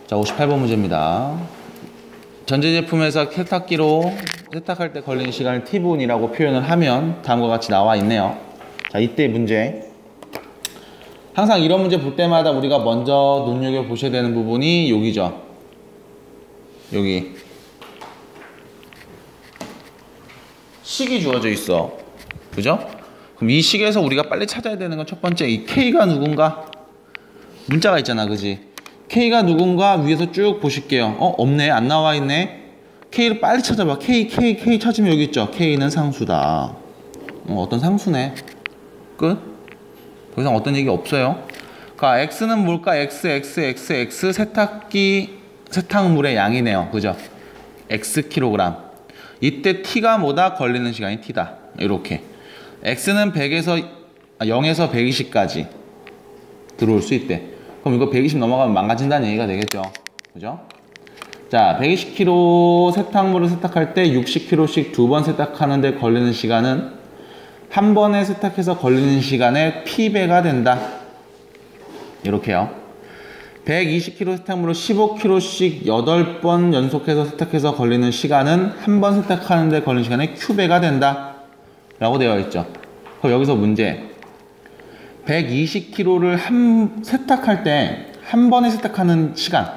자, 58번 문제입니다. 전자제품에서 세탁기로 세탁할 때 걸리는 시간을 T분이라고 표현을 하면 다음과 같이 나와 있네요. 자, 이때 문제. 항상 이런 문제 볼 때마다 우리가 먼저 눈여겨보셔야 되는 부분이 여기죠. 여기. 식이 주어져 있어. 그죠? 그럼 이 식에서 우리가 빨리 찾아야 되는 건 첫 번째, 이 K가 누군가? 문자가 있잖아, 그지? K가 누군가 위에서 쭉 보실게요. 없네. 안 나와 있네. K를 빨리 찾아봐. K 찾으면 여기 있죠. K는 상수다. 어떤 상수네. 끝. 더 이상 어떤 얘기 없어요. 그러니까 X는 뭘까? X 세탁기 세탁물의 양이네요. 그죠? X 킬로그램. 이때 T가 뭐다? 걸리는 시간이 T다. 이렇게. X는 0에서 120까지 들어올 수 있대. 그럼 이거 120 넘어가면 망가진다는 얘기가 되겠죠. 그죠? 자, 120kg 세탁물을 세탁할 때 60kg씩 2번 세탁하는데 걸리는 시간은 한 번에 세탁해서 걸리는 시간의 P배가 된다. 이렇게요. 120kg 세탁물을 15kg씩 8번 연속해서 세탁해서 걸리는 시간은 한 번 세탁하는데 걸리는 시간의 Q배가 된다. 라고 되어 있죠. 그럼 여기서 문제. 120kg를 세탁할 때 한 번에 세탁하는 시간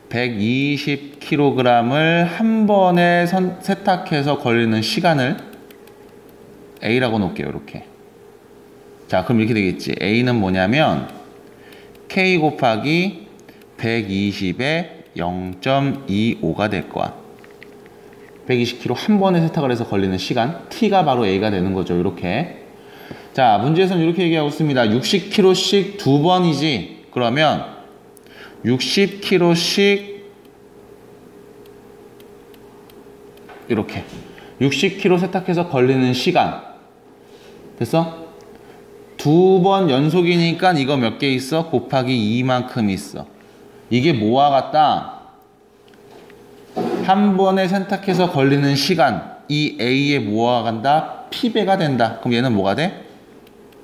120kg을 한 번에 세탁해서 걸리는 시간을 A라고 놓을게요. 이렇게. 자, 그럼 이렇게 되겠지. A는 뭐냐면 K 곱하기 120의 0.25가 될 거야. 120kg 한 번에 세탁을 해서 걸리는 시간 T가 바로 A가 되는 거죠. 이렇게. 자, 문제에서는 이렇게 얘기하고 있습니다. 60kg씩 2번이지. 그러면 60kg씩 이렇게 60kg 세탁해서 걸리는 시간 됐어? 2번 연속이니까 이거 몇 개 있어? 곱하기 2만큼 있어. 이게 뭐와 같다? 한 번에 세탁해서 걸리는 시간 이 A의 뭐와 간다? P배가 된다. 그럼 얘는 뭐가 돼?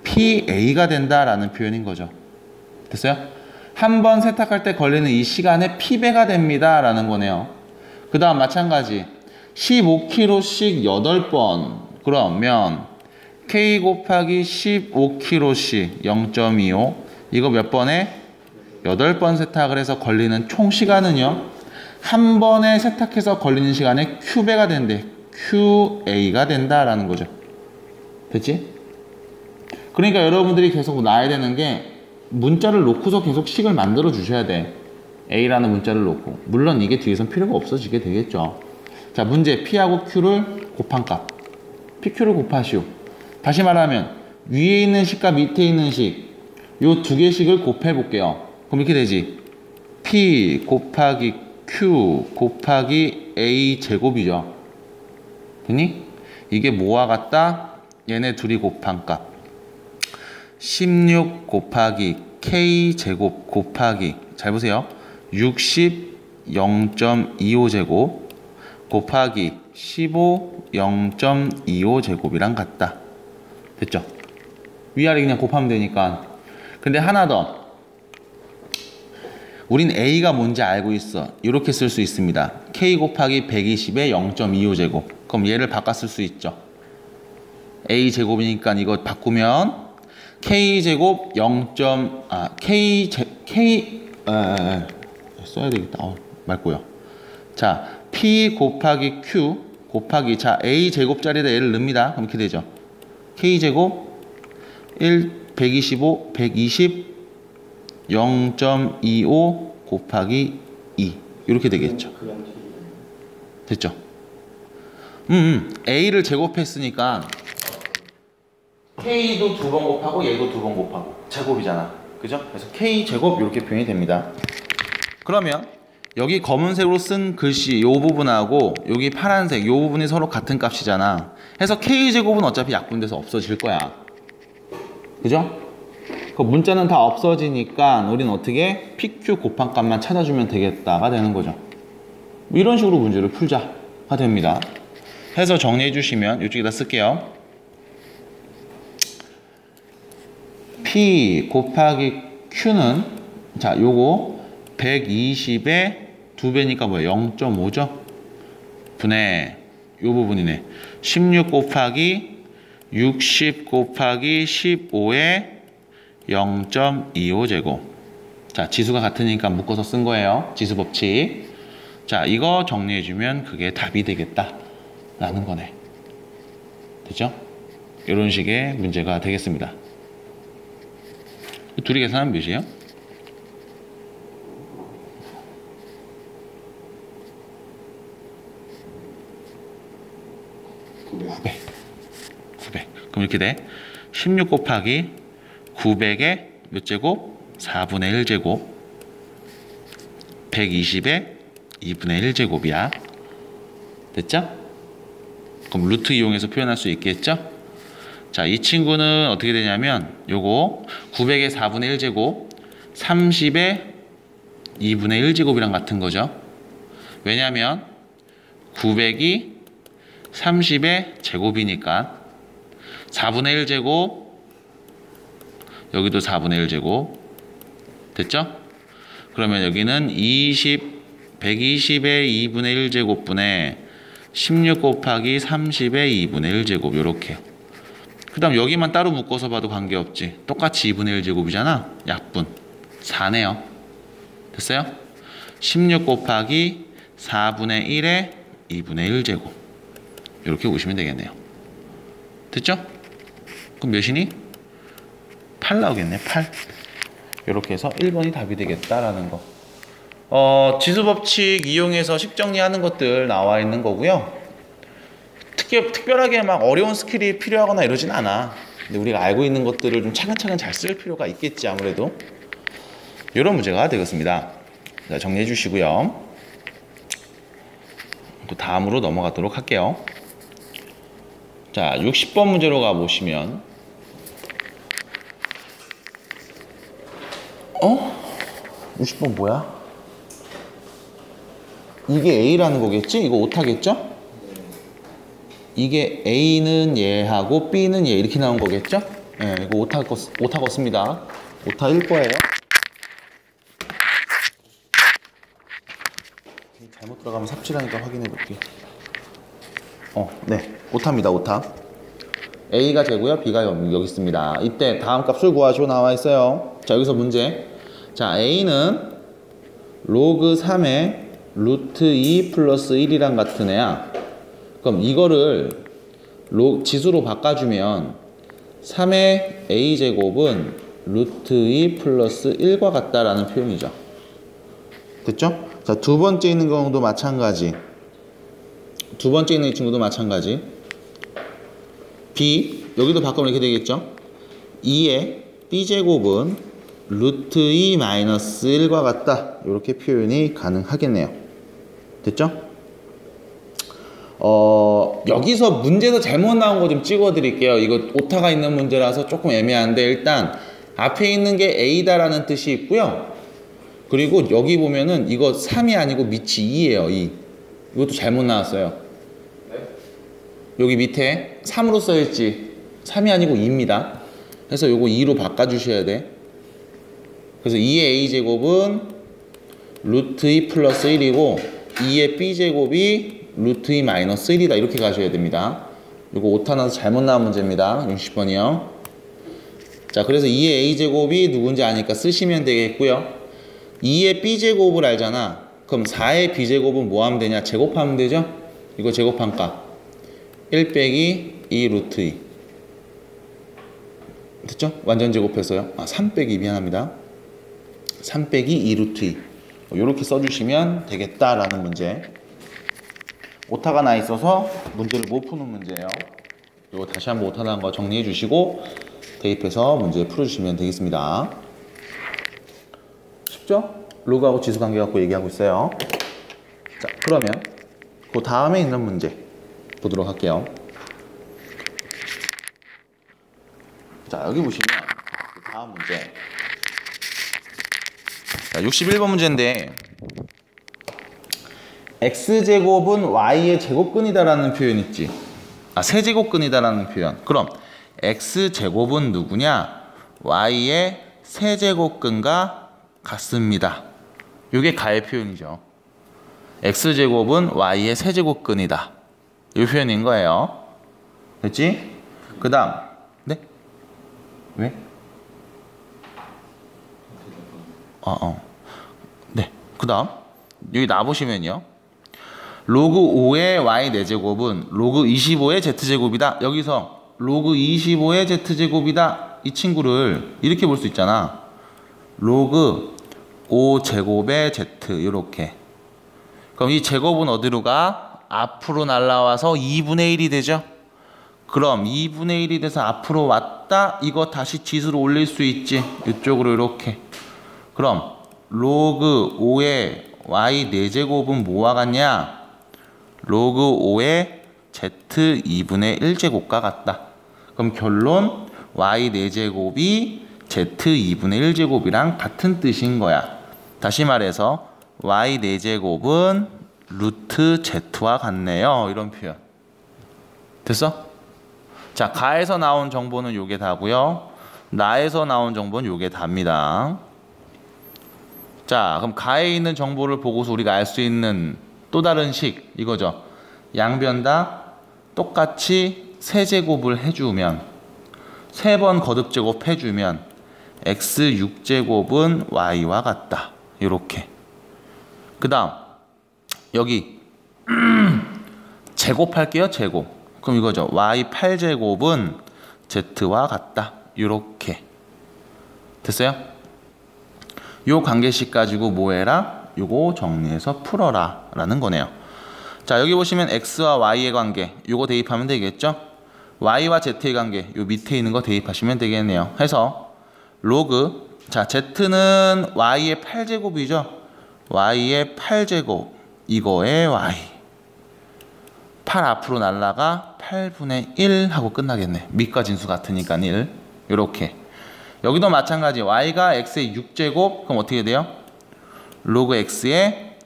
PA가 된다라는 표현인 거죠. 됐어요? 한 번 세탁할 때 걸리는 이 시간에 P배가 됩니다. 라는 거네요. 그 다음 마찬가지. 15kg씩 8번. 그러면 K 곱하기 15kg씩 0.25. 이거 몇 번에? 8번 세탁을 해서 걸리는 총 시간은요. 한 번에 세탁해서 걸리는 시간에 Q배가 된대. QA가 된다라는 거죠. 됐지? 그러니까 여러분들이 계속 놔야 되는 게 문자를 놓고서 계속 식을 만들어 주셔야 돼. A라는 문자를 놓고. 물론 이게 뒤에선 필요가 없어지게 되겠죠. 자, 문제 P하고 Q를 곱한 값. PQ를 곱하시오. 다시 말하면 위에 있는 식과 밑에 있는 식 요 두 개씩을 곱해 볼게요. 그럼 이렇게 되지. P 곱하기 Q 곱하기 A 제곱이죠. 됐니? 이게 뭐와 같다? 얘네 둘이 곱한 값. 16 곱하기 K제곱 곱하기 잘 보세요. 60 0.25제곱 곱하기 15 0.25제곱이랑 같다. 됐죠? 위아래 그냥 곱하면 되니까. 근데 하나 더. 우린 A가 뭔지 알고 있어. 이렇게 쓸 수 있습니다. K 곱하기 120의 0.25제곱. 그럼 얘를 바꿔 쓸 수 있죠. A제곱이니까 이거 바꾸면 K제곱 0. 써야 되겠다. 말 꼬여. 자, P 곱하기 Q 곱하기 자, A제곱짜리에다 얘를 넣습니다. 그럼 이렇게 되죠. K제곱 120 0.25 곱하기 2 이렇게 되겠죠. 됐죠? A를 제곱했으니까 K도 2번 곱하고 얘도 2번 곱하고 제곱이잖아. 그죠? 그래서 K제곱 이렇게 표현이 됩니다. 그러면 여기 검은색으로 쓴 글씨 이 부분하고 여기 파란색 이 부분이 서로 같은 값이잖아. 해서 K제곱은 어차피 약분돼서 없어질 거야. 그죠? 그 문자는 다 없어지니까 우리는 어떻게 PQ 곱한 값만 찾아주면 되겠다가 되는 거죠. 이런 식으로 문제를 풀자가 됩니다. 해서 정리해 주시면 이쪽에다 쓸게요. P 곱하기 Q는 자, 요거 120의 2배니까 뭐야? 0.5죠? 분의 요 부분이네. 16 곱하기 60 곱하기 15의 0.25제곱. 자, 지수가 같으니까 묶어서 쓴 거예요. 지수 법칙. 자, 이거 정리해주면 그게 답이 되겠다 라는 거네. 됐죠? 이런 식의 문제가 되겠습니다. 둘이 계산하면 몇이에요? 900. 그럼 이렇게 돼. 16 곱하기 900의 몇 제곱? 4분의 1제곱. 120의 2분의 1제곱이야. 됐죠? 그럼 루트 이용해서 표현할 수 있겠죠? 자, 이 친구는 어떻게 되냐면 요거 900의 4분의 1제곱 30의 2분의 1제곱이랑 같은 거죠. 왜냐면 900이 30의 제곱이니까 4분의 1제곱 여기도 4분의 1제곱 됐죠? 그러면 여기는 120의 2분의 1제곱분의 16 곱하기 30의 2분의 1제곱 요렇게. 그 다음 여기만 따로 묶어서 봐도 관계없지. 똑같이 2분의 1제곱이잖아. 약분 4네요. 됐어요? 16 곱하기 4분의 1의 2분의 1제곱 이렇게 보시면 되겠네요. 됐죠? 그럼 몇이니? 8 나오겠네. 8. 이렇게 해서 1번이 답이 되겠다라는 거. 지수법칙 이용해서 식 정리하는 것들 나와 있는 거고요. 특별하게 막 어려운 스킬이 필요하거나 이러진 않아. 근데 우리가 알고 있는 것들을 좀 차근차근 잘 쓸 필요가 있겠지 아무래도. 이런 문제가 되겠습니다. 자, 정리해 주시고요. 또 다음으로 넘어가도록 할게요. 자, 60번 문제로 가보시면 60번 뭐야? 이게 A라는 거겠지? 이거 오타겠죠? 이게 A는 얘하고 B는 얘 이렇게 나온 거겠죠? 예, 이거 오타 걷습니다. 오타일 거예요. 잘못 들어가면 삽질하니까 확인해 볼게요. 네. 오타입니다. 오타. A가 제고요. B가 여기 있습니다. 이때 다음 값을 구하시오 나와 있어요. 자, 여기서 문제. 자, A는 로그 3의 루트 2 플러스 1이랑 같은 애야. 그럼 이거를 지수로 바꿔주면 3의 A제곱은 루트 2 플러스 1과 같다라는 표현이죠. 됐죠? 자, 두 번째 있는 경우도 마찬가지. 두 번째 있는 이 친구도 마찬가지. B, 여기도 바꾸면 이렇게 되겠죠? 2의 B제곱은 루트 2 마이너스 1과 같다. 이렇게 표현이 가능하겠네요. 됐죠? 여기서 문제에서 잘못 나온 거 좀 찍어 드릴게요. 이거 오타가 있는 문제라서 조금 애매한데 일단 앞에 있는 게 A다라는 뜻이 있고요. 그리고 여기 보면은 이거 3이 아니고 밑이 2예요. 2. 이것도 잘못 나왔어요. 여기 밑에 3으로 써있지. 3이 아니고 2입니다. 그래서 요거 2로 바꿔주셔야 돼. 그래서 2의 A제곱은 루트 2 플러스 1이고 2의 B제곱이 루트 2 마이너스 1이다. 이렇게 가셔야 됩니다. 요거 오타 나서 잘못 나온 문제입니다. 60번이요. 자, 그래서 2의 A제곱이 누군지 아니까 쓰시면 되겠고요. 2의 B제곱을 알잖아. 그럼 4의 B제곱은 뭐 하면 되냐? 제곱하면 되죠? 이거 제곱한 값 1 빼기 2 루트 2 됐죠? 완전 제곱해서요. 3 빼기 미안합니다. 3 빼기 2 루트 2 이렇게 써주시면 되겠다라는 문제. 오타가 나 있어서 문제를 못 푸는 문제예요. 이거 다시 한번 오타 난 거 정리해 주시고 대입해서 문제 풀어주시면 되겠습니다. 쉽죠? 로그하고 지수 관계 갖고 얘기하고 있어요. 자, 그러면 그 다음에 있는 문제 보도록 할게요. 자, 여기 보시면 그 다음 문제. 자, 61번 문제인데 x제곱은 y의 제곱근이다라는 표현 있지. 세제곱근이다라는 표현. 그럼 x제곱은 누구냐? y의 세제곱근과 같습니다. 이게 가의 표현이죠. x제곱은 y의 세제곱근이다. 이 표현인 거예요. 됐지? 그 다음 네? 왜? 네. 그 다음 여기 놔보시면요. 로그 5의 y 4제곱은 로그 25의 z제곱이다. 여기서 로그 25의 z제곱이다. 이 친구를 이렇게 볼 수 있잖아. 로그 5제곱의 z 이렇게. 그럼 이 제곱은 어디로 가? 앞으로 날라와서 2분의 1이 되죠. 그럼 2분의 1이 돼서 앞으로 왔다. 이거 다시 지수로 올릴 수 있지. 이쪽으로 이렇게. 그럼 로그 5의 y 4제곱은 뭐와 같냐? 로그 5의 z 2분의 1제곱과 같다. 그럼 결론 y 4제곱이 z 2분의 1제곱이랑 같은 뜻인 거야. 다시 말해서 y 4제곱은 루트 z와 같네요. 이런 표현. 됐어? 자, 가에서 나온 정보는 요게 다고요. 나에서 나온 정보는 요게 답니다. 자, 그럼 가에 있는 정보를 보고서 우리가 알 수 있는 또 다른 식 이거죠. 양변 다 똑같이 세제곱을 해주면 3번 거듭제곱 해주면 x 6제곱은 y와 같다. 이렇게. 그 다음 여기 제곱할게요. 제곱. 그럼 이거죠. y 8제곱은 z와 같다. 이렇게. 됐어요? 요 관계식 가지고 뭐 해라? 요거 정리해서 풀어라 라는 거네요. 자, 여기 보시면 x와 y의 관계 요거 대입하면 되겠죠? y와 z의 관계 요 밑에 있는 거 대입하시면 되겠네요. 해서 로그, 자, z는 y의 8제곱이죠. y의 8제곱 이거의 y 8 앞으로 날라가 8분의 1 하고 끝나겠네. 밑과 진수 같으니까 1 요렇게. 여기도 마찬가지. y가 x의 6제곱 그럼 어떻게 돼요? 로그 x의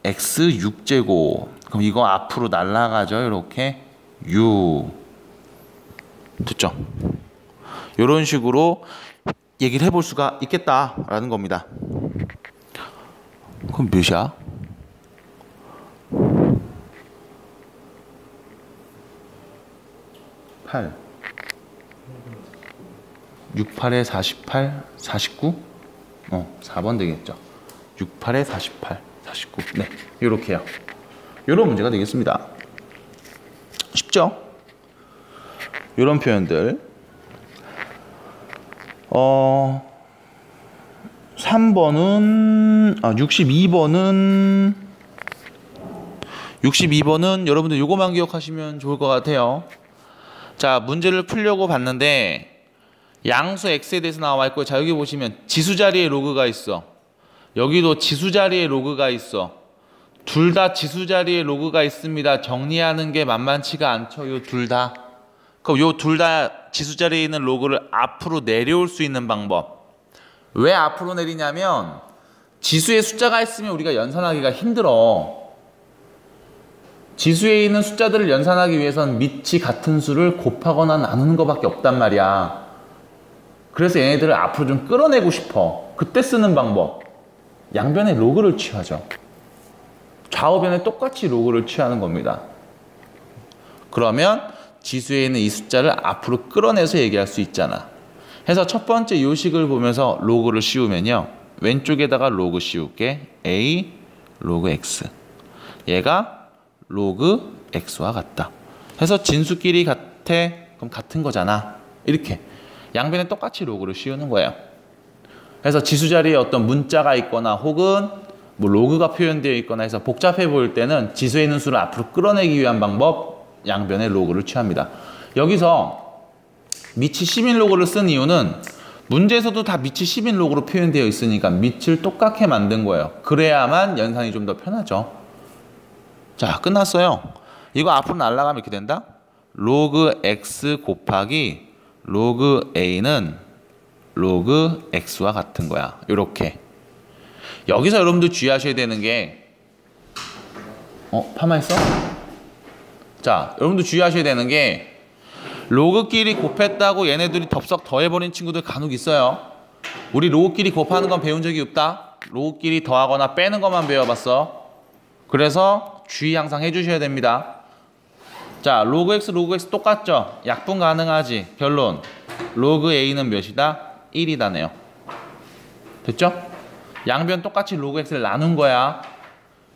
x 6제곱. 그럼 이거 앞으로 날아가죠. 이렇게 6. 됐죠? 이런 식으로 얘기를 해볼 수가 있겠다라는 겁니다. 그럼 몇이야? 8. 6, 8에 48, 49? 4번 되겠죠. 6, 8에 48, 49. 네, 요렇게요. 요런 문제가 되겠습니다. 쉽죠? 요런 표현들. 3번은 62번은 여러분들 요거만 기억하시면 좋을 것 같아요. 자, 문제를 풀려고 봤는데 양수 x에 대해서 나와 있고, 자, 여기 보시면 지수 자리에 로그가 있어. 여기도 지수 자리에 로그가 있어. 둘 다 지수 자리에 로그가 있습니다. 정리하는 게 만만치가 않죠. 요 둘 다. 그럼 요 둘 다 지수 자리에 있는 로그를 앞으로 내려올 수 있는 방법. 왜 앞으로 내리냐면 지수에 숫자가 있으면 우리가 연산하기가 힘들어. 지수에 있는 숫자들을 연산하기 위해선 밑이 같은 수를 곱하거나 나누는 것밖에 없단 말이야. 그래서 얘네들을 앞으로 좀 끌어내고 싶어. 그때 쓰는 방법. 양변에 로그를 취하죠. 좌우변에 똑같이 로그를 취하는 겁니다. 그러면 지수에 있는 이 숫자를 앞으로 끌어내서 얘기할 수 있잖아. 해서 첫 번째 요식을 보면서 로그를 씌우면요. 왼쪽에다가 로그 씌울게. a 로그 x. 얘가 로그 x와 같다. 해서 진수끼리 같아. 그럼 같은 거잖아. 이렇게. 양변에 똑같이 로그를 씌우는 거예요. 그래서 지수 자리에 어떤 문자가 있거나 혹은 뭐 로그가 표현되어 있거나 해서 복잡해 보일 때는 지수에 있는 수를 앞으로 끌어내기 위한 방법, 양변에 로그를 취합니다. 여기서 밑이 10인 로그를 쓴 이유는 문제에서도 다 밑이 10인 로그로 표현되어 있으니까 밑을 똑같게 만든 거예요. 그래야만 연산이 좀 더 편하죠. 자, 끝났어요. 이거 앞으로 날아가면 이렇게 된다. 로그 x 곱하기 로그 a는 로그 x와 같은 거야. 이렇게. 여기서 여러분들 주의하셔야 되는 게 파마했어? 자, 여러분들 주의하셔야 되는 게 로그끼리 곱했다고 얘네들이 덥석 더해버린 친구들 간혹 있어요. 우리 로그끼리 곱하는 건 배운 적이 없다. 로그끼리 더하거나 빼는 것만 배워봤어. 그래서 주의 항상 해주셔야 됩니다. 자, 로그 x, 로그 x 똑같죠? 약분 가능하지? 결론. 로그 a는 몇이다? 1이다네요. 됐죠? 양변 똑같이 로그 x를 나눈 거야.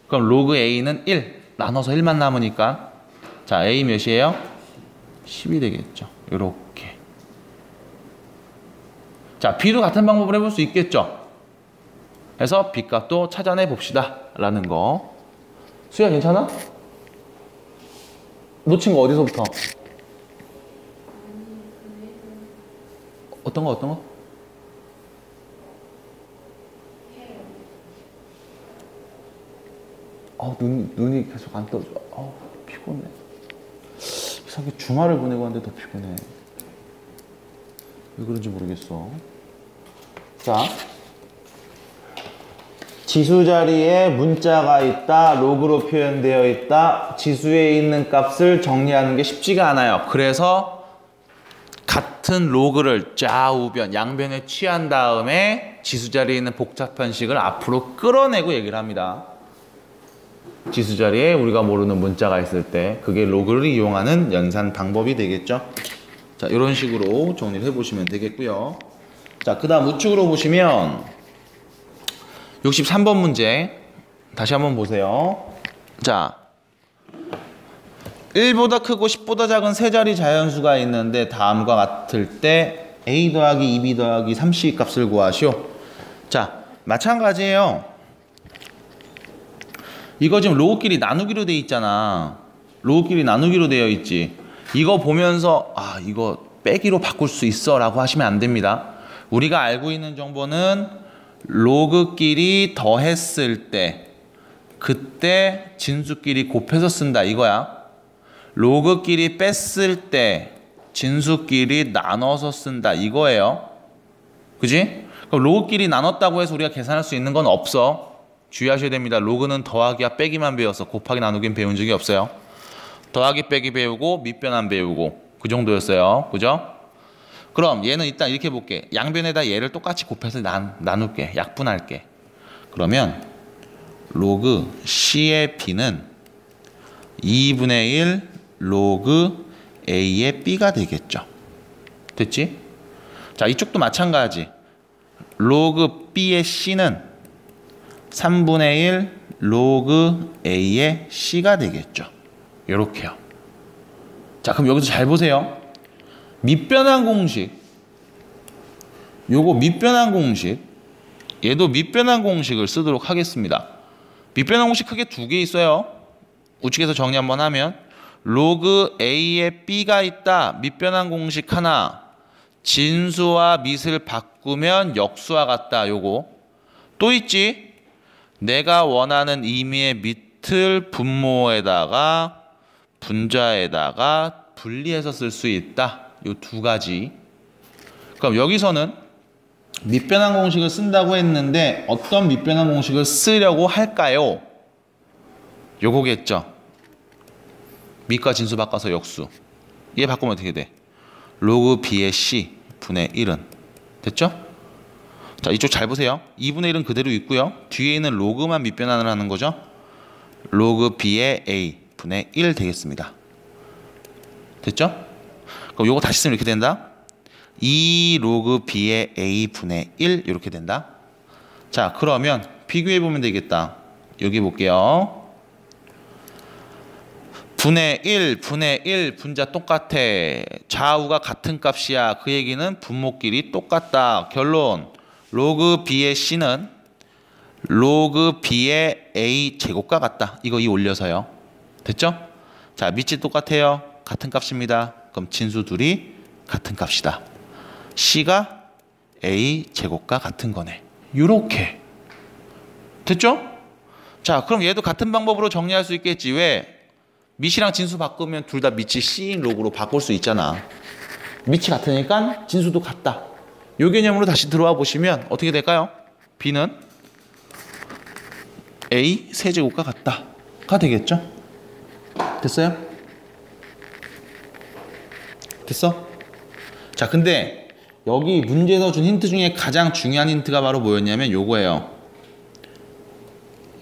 그럼 로그 a는 1. 나눠서 1만 남으니까. 자, a 몇이에요? 10이 되겠죠. 요렇게. 자, b도 같은 방법을 해볼 수 있겠죠? 그래서 b 값도 찾아내 봅시다. 라는 거. 수야 괜찮아? 놓친 거 어디서부터? 어떤 거? 눈이 계속 안 떠져. 피곤해. 이상하게 주말을 보내고 왔는데 더 피곤해. 왜 그런지 모르겠어. 자, 지수 자리에 문자가 있다. 로그로 표현되어 있다. 지수에 있는 값을 정리하는 게 쉽지가 않아요. 그래서 같은 로그를 좌우변, 양변에 취한 다음에 지수 자리에 있는 복잡 현식을 앞으로 끌어내고 얘기를 합니다. 지수 자리에 우리가 모르는 문자가 있을 때 그게 로그를 이용하는 연산 방법이 되겠죠. 자, 이런 식으로 정리를 해보시면 되겠고요. 자, 그 다음 우측으로 보시면 63번 문제 다시 한번 보세요. 자, 1보다 크고 10보다 작은 세 자리 자연수가 있는데 다음과 같을 때 a 더하기 2b 더하기 3c 값을 구하시오. 자, 마찬가지예요. 이거 지금 로그끼리 나누기로 돼 있잖아. 로그끼리 나누기로 되어 있지. 이거 보면서 이거 빼기로 바꿀 수 있어 라고 하시면 안 됩니다. 우리가 알고 있는 정보는 로그끼리 더했을 때 그때 진수끼리 곱해서 쓴다 이거야. 로그끼리 뺐을 때 진수끼리 나눠서 쓴다 이거예요. 그지? 그럼 로그끼리 나눴다고 해서 우리가 계산할 수 있는 건 없어. 주의하셔야 됩니다. 로그는 더하기와 빼기만 배워서 곱하기 나누기는 배운 적이 없어요. 더하기 빼기 배우고 밑변 안 배우고 그 정도였어요. 그죠? 그럼 얘는 일단 이렇게 볼게. 양변에다 얘를 똑같이 곱해서 나눌게. 약분할게. 그러면 로그 C의 B는 2분의 1 로그 A의 B가 되겠죠. 됐지? 자, 이쪽도 마찬가지. 로그 B의 C는 3분의 1 로그 A의 C가 되겠죠. 요렇게요. 자, 그럼 여기서 잘 보세요. 밑변환 공식. 요거 밑변환 공식. 얘도 밑변환 공식을 쓰도록 하겠습니다. 밑변환 공식 크게 두 개 있어요. 우측에서 정리 한번 하면 로그 A에 B가 있다. 밑변환 공식 하나. 진수와 밑을 바꾸면 역수와 같다. 요거. 또 있지. 내가 원하는 의미의 밑을 분모에다가 분자에다가 분리해서 쓸 수 있다. 요 두 가지. 그럼 여기서는 밑변환 공식을 쓴다고 했는데 어떤 밑변환 공식을 쓰려고 할까요? 요거겠죠. 밑과 진수 바꿔서 역수. 얘 바꾸면 어떻게 돼? 로그 B의 C 분의 1은 됐죠? 자, 이쪽 잘 보세요. 2분의 1은 그대로 있고요. 뒤에 있는 로그만 밑변환을 하는 거죠. 로그 B의 A 분의 1 되겠습니다. 됐죠? 그럼 요거 다시 쓰면 이렇게 된다. 2 로그 B의 A 분의 1 이렇게 된다. 자, 그러면 비교해 보면 되겠다. 여기 볼게요. 분의 1, 분의 1 분자 똑같아. 좌우가 같은 값이야. 그 얘기는 분모끼리 똑같다. 결론. 로그 B의 C는 로그 B의 A 제곱과 같다. 이거 이 올려서요. 됐죠? 자, 밑이 똑같아요. 같은 값입니다. 그럼 진수 둘이 같은 값이다. C가 A 제곱과 같은 거네. 요렇게. 됐죠? 자, 그럼 얘도 같은 방법으로 정리할 수 있겠지. 왜? 밑이랑 진수 바꾸면 둘 다 밑이 C인 로그로 바꿀 수 있잖아. 밑이 같으니까 진수도 같다. 요 개념으로 다시 들어와 보시면 어떻게 될까요? B는 A 세제곱과 같다가 되겠죠? 됐어요? 됐어? 자, 근데 여기 문제에서 준 힌트 중에 가장 중요한 힌트가 바로 뭐였냐면 요거예요.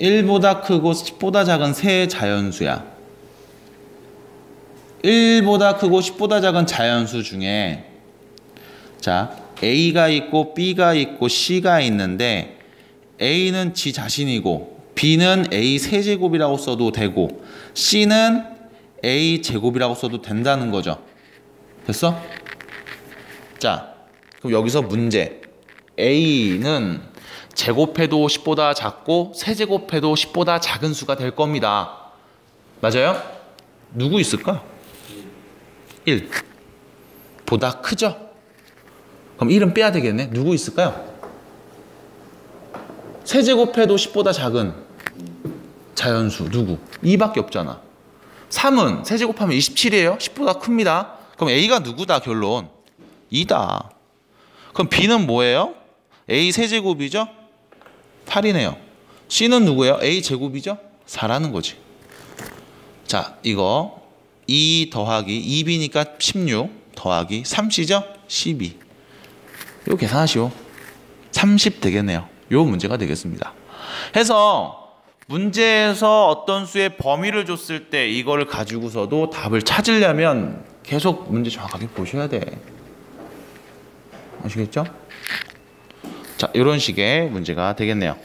1보다 크고 10보다 작은 세 자연수야. 1보다 크고 10보다 작은 자연수 중에 자 A가 있고 B가 있고 C가 있는데 A는 지 자신이고 B는 A 세제곱이라고 써도 되고 C는 A 제곱이라고 써도 된다는 거죠. 됐어? 자 그럼 여기서 문제. A는 제곱해도 10보다 작고 세제곱해도 10보다 작은 수가 될 겁니다. 맞아요? 누구 있을까? 1 보다 크죠? 그럼 1은 빼야 되겠네. 누구 있을까요? 세제곱해도 10보다 작은 자연수 누구? 2밖에 없잖아. 3은 세제곱하면 27이에요. 10보다 큽니다. 그럼 A가 누구다? 결론 2다. 그럼 B는 뭐예요? A 세제곱이죠? 8이네요. C는 누구예요? A 제곱이죠? 4라는 거지. 자 이거 2 더하기 2B니까 16 더하기 3C죠? 12. 이거 계산하시오. 30 되겠네요. 요 문제가 되겠습니다. 해서 문제에서 어떤 수의 범위를 줬을 때 이거를 가지고서도 답을 찾으려면 계속 문제 정확하게 보셔야 돼. 아시겠죠? 자, 이런 식의 문제가 되겠네요.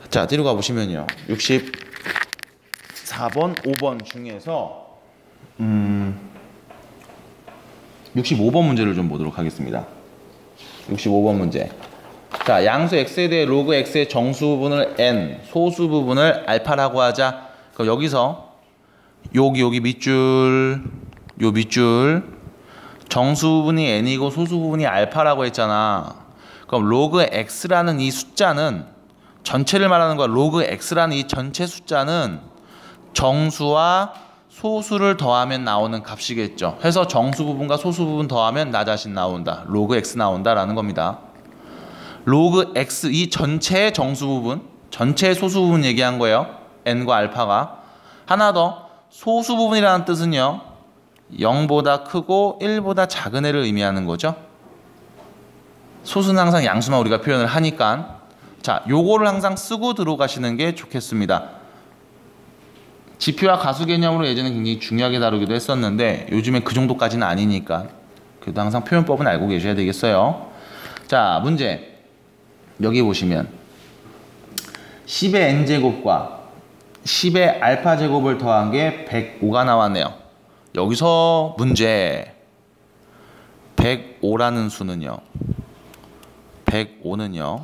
자, 뒤로 가보시면요. 64번, 5번 중에서 65번 문제를 좀 보도록 하겠습니다. 65번 문제. 자, 양수 x에 대해 로그 x의 정수 부분을 n, 소수 부분을 알파라고 하자. 그럼 여기서 여기 밑줄, 요 밑줄 정수 부분이 n이고 소수 부분이 알파라고 했잖아. 그럼 로그 x라는 이 숫자는 전체를 말하는 거야. 로그 x라는 이 전체 숫자는 정수와 소수를 더하면 나오는 값이겠죠. 해서 정수 부분과 소수 부분 더하면 나 자신 나온다. 로그 x 나온다라는 겁니다. 로그 x 이 전체의 정수 부분, 전체의 소수 부분 얘기한 거예요. n과 알파가. 하나 더 소수 부분이라는 뜻은요. 0보다 크고 1보다 작은 애를 의미하는 거죠. 소수는 항상 양수만 우리가 표현을 하니까. 자, 요거를 항상 쓰고 들어가시는 게 좋겠습니다. 지표와 가수 개념으로 예전에 굉장히 중요하게 다루기도 했었는데 요즘엔 그 정도까지는 아니니까 그래도 항상 표현법은 알고 계셔야 되겠어요. 자, 문제 여기 보시면 10의 n제곱과 10의 알파제곱을 더한 게 105가 나왔네요. 여기서 문제 105라는 수는요. 105는요.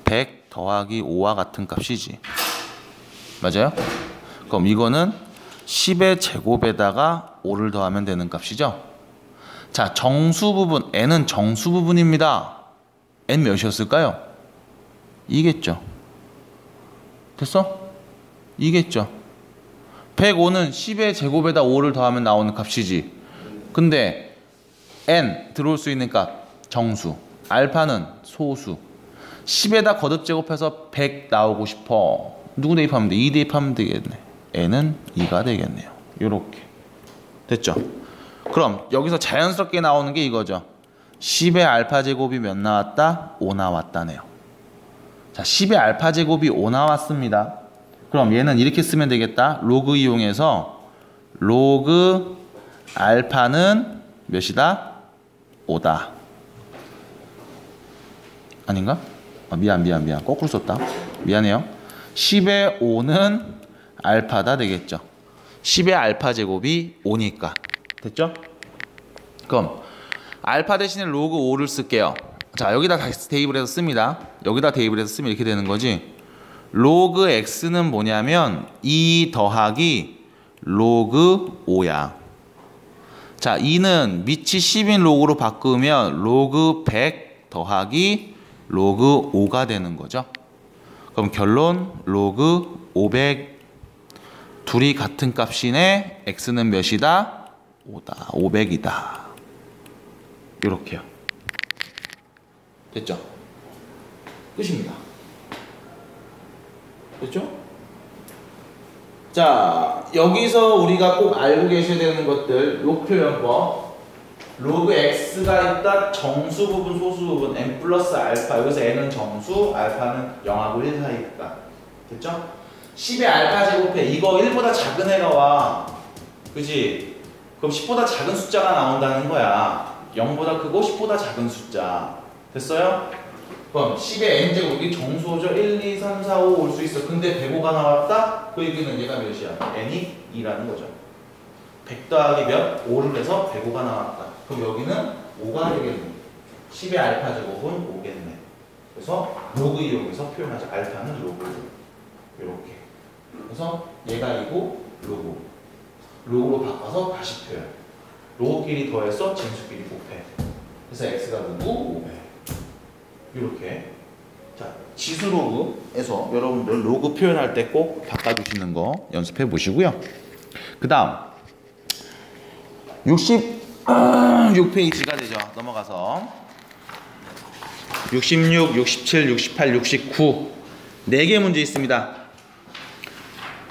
100 더하기 5와 같은 값이지. 맞아요? 그럼 이거는 10의 제곱에다가 5를 더하면 되는 값이죠. 자, 정수 부분 n은 정수 부분입니다. n 몇이었을까요? 2겠죠. 됐어? 2겠죠. 105는 10의 제곱에다 5를 더하면 나오는 값이지. 근데 n 들어올 수 있는 값 정수, 알파는 소수. 10에다 거듭 제곱해서 100 나오고 싶어. 누구 대입하면 돼? 2 대입하면 되겠네. n은 2가 되겠네요. 요렇게 됐죠? 그럼 여기서 자연스럽게 나오는 게 이거죠. 10의 알파 제곱이 몇 나왔다? 5 나왔다네요. 자, 10의 알파 제곱이 5 나왔습니다. 그럼 얘는 이렇게 쓰면 되겠다. 로그 이용해서 로그 알파는 몇이다? 5다. 아닌가? 미안. 거꾸로 썼다. 미안해요. 10의 5는 알파다 되겠죠. 10의 알파 제곱이 5니까. 됐죠? 그럼 알파 대신에 로그 5를 쓸게요. 자, 여기다 다시 대입을 해서 씁니다. 여기다 대입을 해서 쓰면 이렇게 되는 거지. 로그 x는 뭐냐면 2 더하기 로그 5야. 자, 2는 밑이 10인 로그로 바꾸면 로그 100 더하기 로그 5가 되는 거죠. 그럼 결론 로그 500 둘이 같은 값이네. x는 몇이다? 5다. 500이다. 요렇게요. 됐죠? 끝입니다. 됐죠? 자, 여기서 우리가 꼭 알고 계셔야 되는 것들, 요 표현법. 로그 x가 있다. 정수 부분, 소수 부분 n 플러스 알파. 여기서 n은 정수, 알파는 0하고 1 사이니까. 됐죠? 10의 알파 제곱해. 이거 1보다 작은 애가 와. 그지? 그럼 10보다 작은 숫자가 나온다는 거야. 0보다 크고 10보다 작은 숫자. 됐어요? 그럼 10의 n제곱, 이게 정수죠? 1, 2, 3, 4, 5 올 수 있어. 근데 105가 나왔다? 그 얘기는 얘가 몇이야? n이 2라는 거죠. 100 더하기 몇? 5를 해서 105가 나왔다. 그럼 여기는 5가 되겠네. 10의 알파 제곱은 5겠네. 그래서 로그 이용해서 표현하자. 알파는 로그. 이렇게. 그래서 얘가 2고 로그. 로그로 바꿔서 다시 표현. 로그끼리 더해서 진수끼리 곱해. 그래서 x가 누구? 5배. 이렇게. 자, 지수 로그에서 여러분들 로그 표현할 때 꼭 바꿔주시는 거 연습해 보시고요. 그 다음 66페이지가 되죠. 넘어가서 66, 67, 68, 69 4개 문제 있습니다.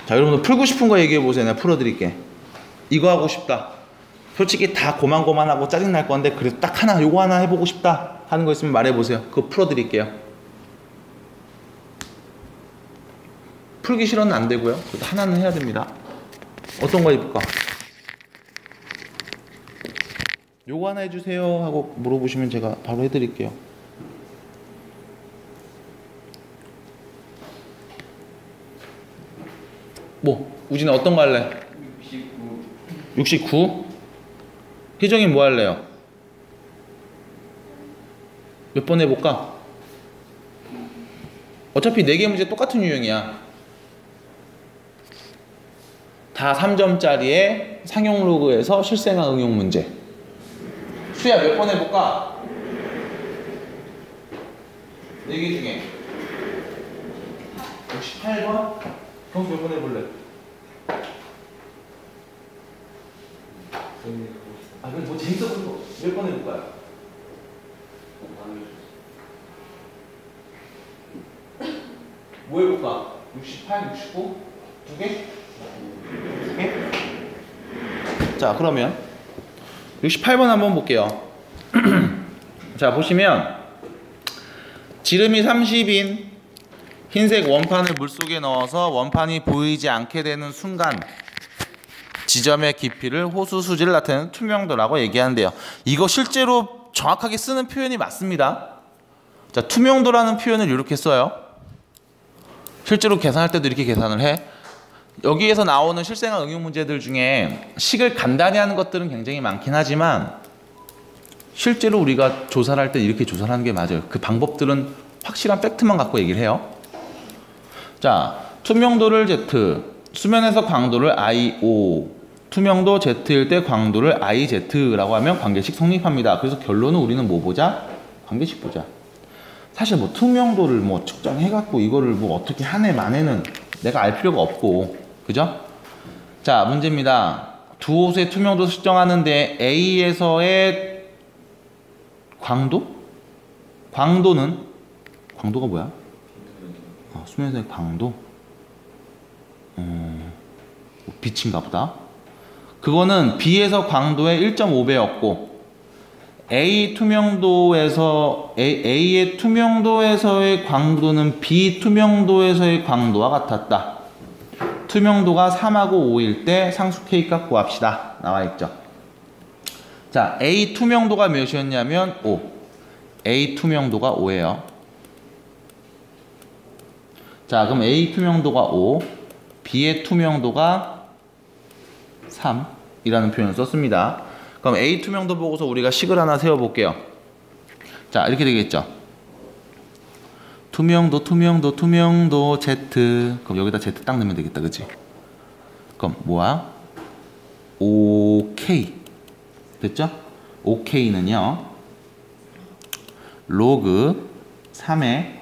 자, 여러분들 풀고 싶은 거 얘기해 보세요. 내가 풀어드릴게. 이거 하고 싶다. 솔직히 다 고만고만하고 짜증날 건데 그래도 딱 하나, 요거 하나 해보고 싶다 하는 거 있으면 말해보세요. 그거 풀어드릴게요. 풀기 싫어는 안 되고요. 그래도 하나는 해야 됩니다. 어떤 거 해볼까? 요거 하나 해주세요 하고 물어보시면 제가 바로 해드릴게요. 뭐 우진아 어떤 거 할래? 69. 희정이 뭐 할래요? 몇 번 해볼까? 어차피 4개 문제 똑같은 유형이야. 다 3점짜리의 상용 로그에서 실생활 응용 문제. 수야 몇 번 해볼까? 4개 중에 68번? 경수 몇 번 해볼래? 아, 그럼 뭐 재밌어 보이는 거 몇 번 해볼까요? 뭐 해볼까? 68, 69? 2개? 2개? 자, 그러면 68번 한번 볼게요. 자, 보시면 지름이 30인 흰색 원판을 물속에 넣어서 원판이 보이지 않게 되는 순간 지점의 깊이를 호수 수질을 나타내는 투명도라고 얘기하는데요. 이거 실제로 정확하게 쓰는 표현이 맞습니다. 자, 투명도라는 표현을 이렇게 써요. 실제로 계산할 때도 이렇게 계산을 해. 여기에서 나오는 실생활 응용 문제들 중에 식을 간단히 하는 것들은 굉장히 많긴 하지만 실제로 우리가 조사를 할 때 이렇게 조사를 하는 게 맞아요. 그 방법들은 확실한 팩트만 갖고 얘기를 해요. 자, 투명도를 Z, 수면에서 광도를 IO, 투명도 Z일 때 광도를 IZ라고 하면 관계식 성립합니다. 그래서 결론은 우리는 뭐 보자? 관계식 보자. 사실 뭐 투명도를 뭐 측정해갖고 이거를 뭐 어떻게 하네 마네는 내가 알 필요가 없고, 그죠? 자, 문제입니다. 두 옷의 투명도 측정하는데 A에서의 광도? 광도는? 광도가 뭐야? 수면에서의 광도? 빛인가 보다. 그거는 B에서 광도의 1.5배였고 A의 투명도에서의 광도는 B 투명도에서의 광도와 같았다. 투명도가 3하고 5일 때 상수 K값 구합시다. 나와있죠. 자, A 투명도가 몇이었냐면 5. A 투명도가 5예요. 자, 그럼 A 투명도가 5, B의 투명도가 3이라는 표현을 썼습니다. 그럼 A 투명도 보고서 우리가 식을 하나 세워볼게요. 자, 이렇게 되겠죠. 투명도 Z. 그럼 여기다 Z 딱 넣으면 되겠다, 그치? 그럼 뭐야? OK. 됐죠? OK는요, 로그 3의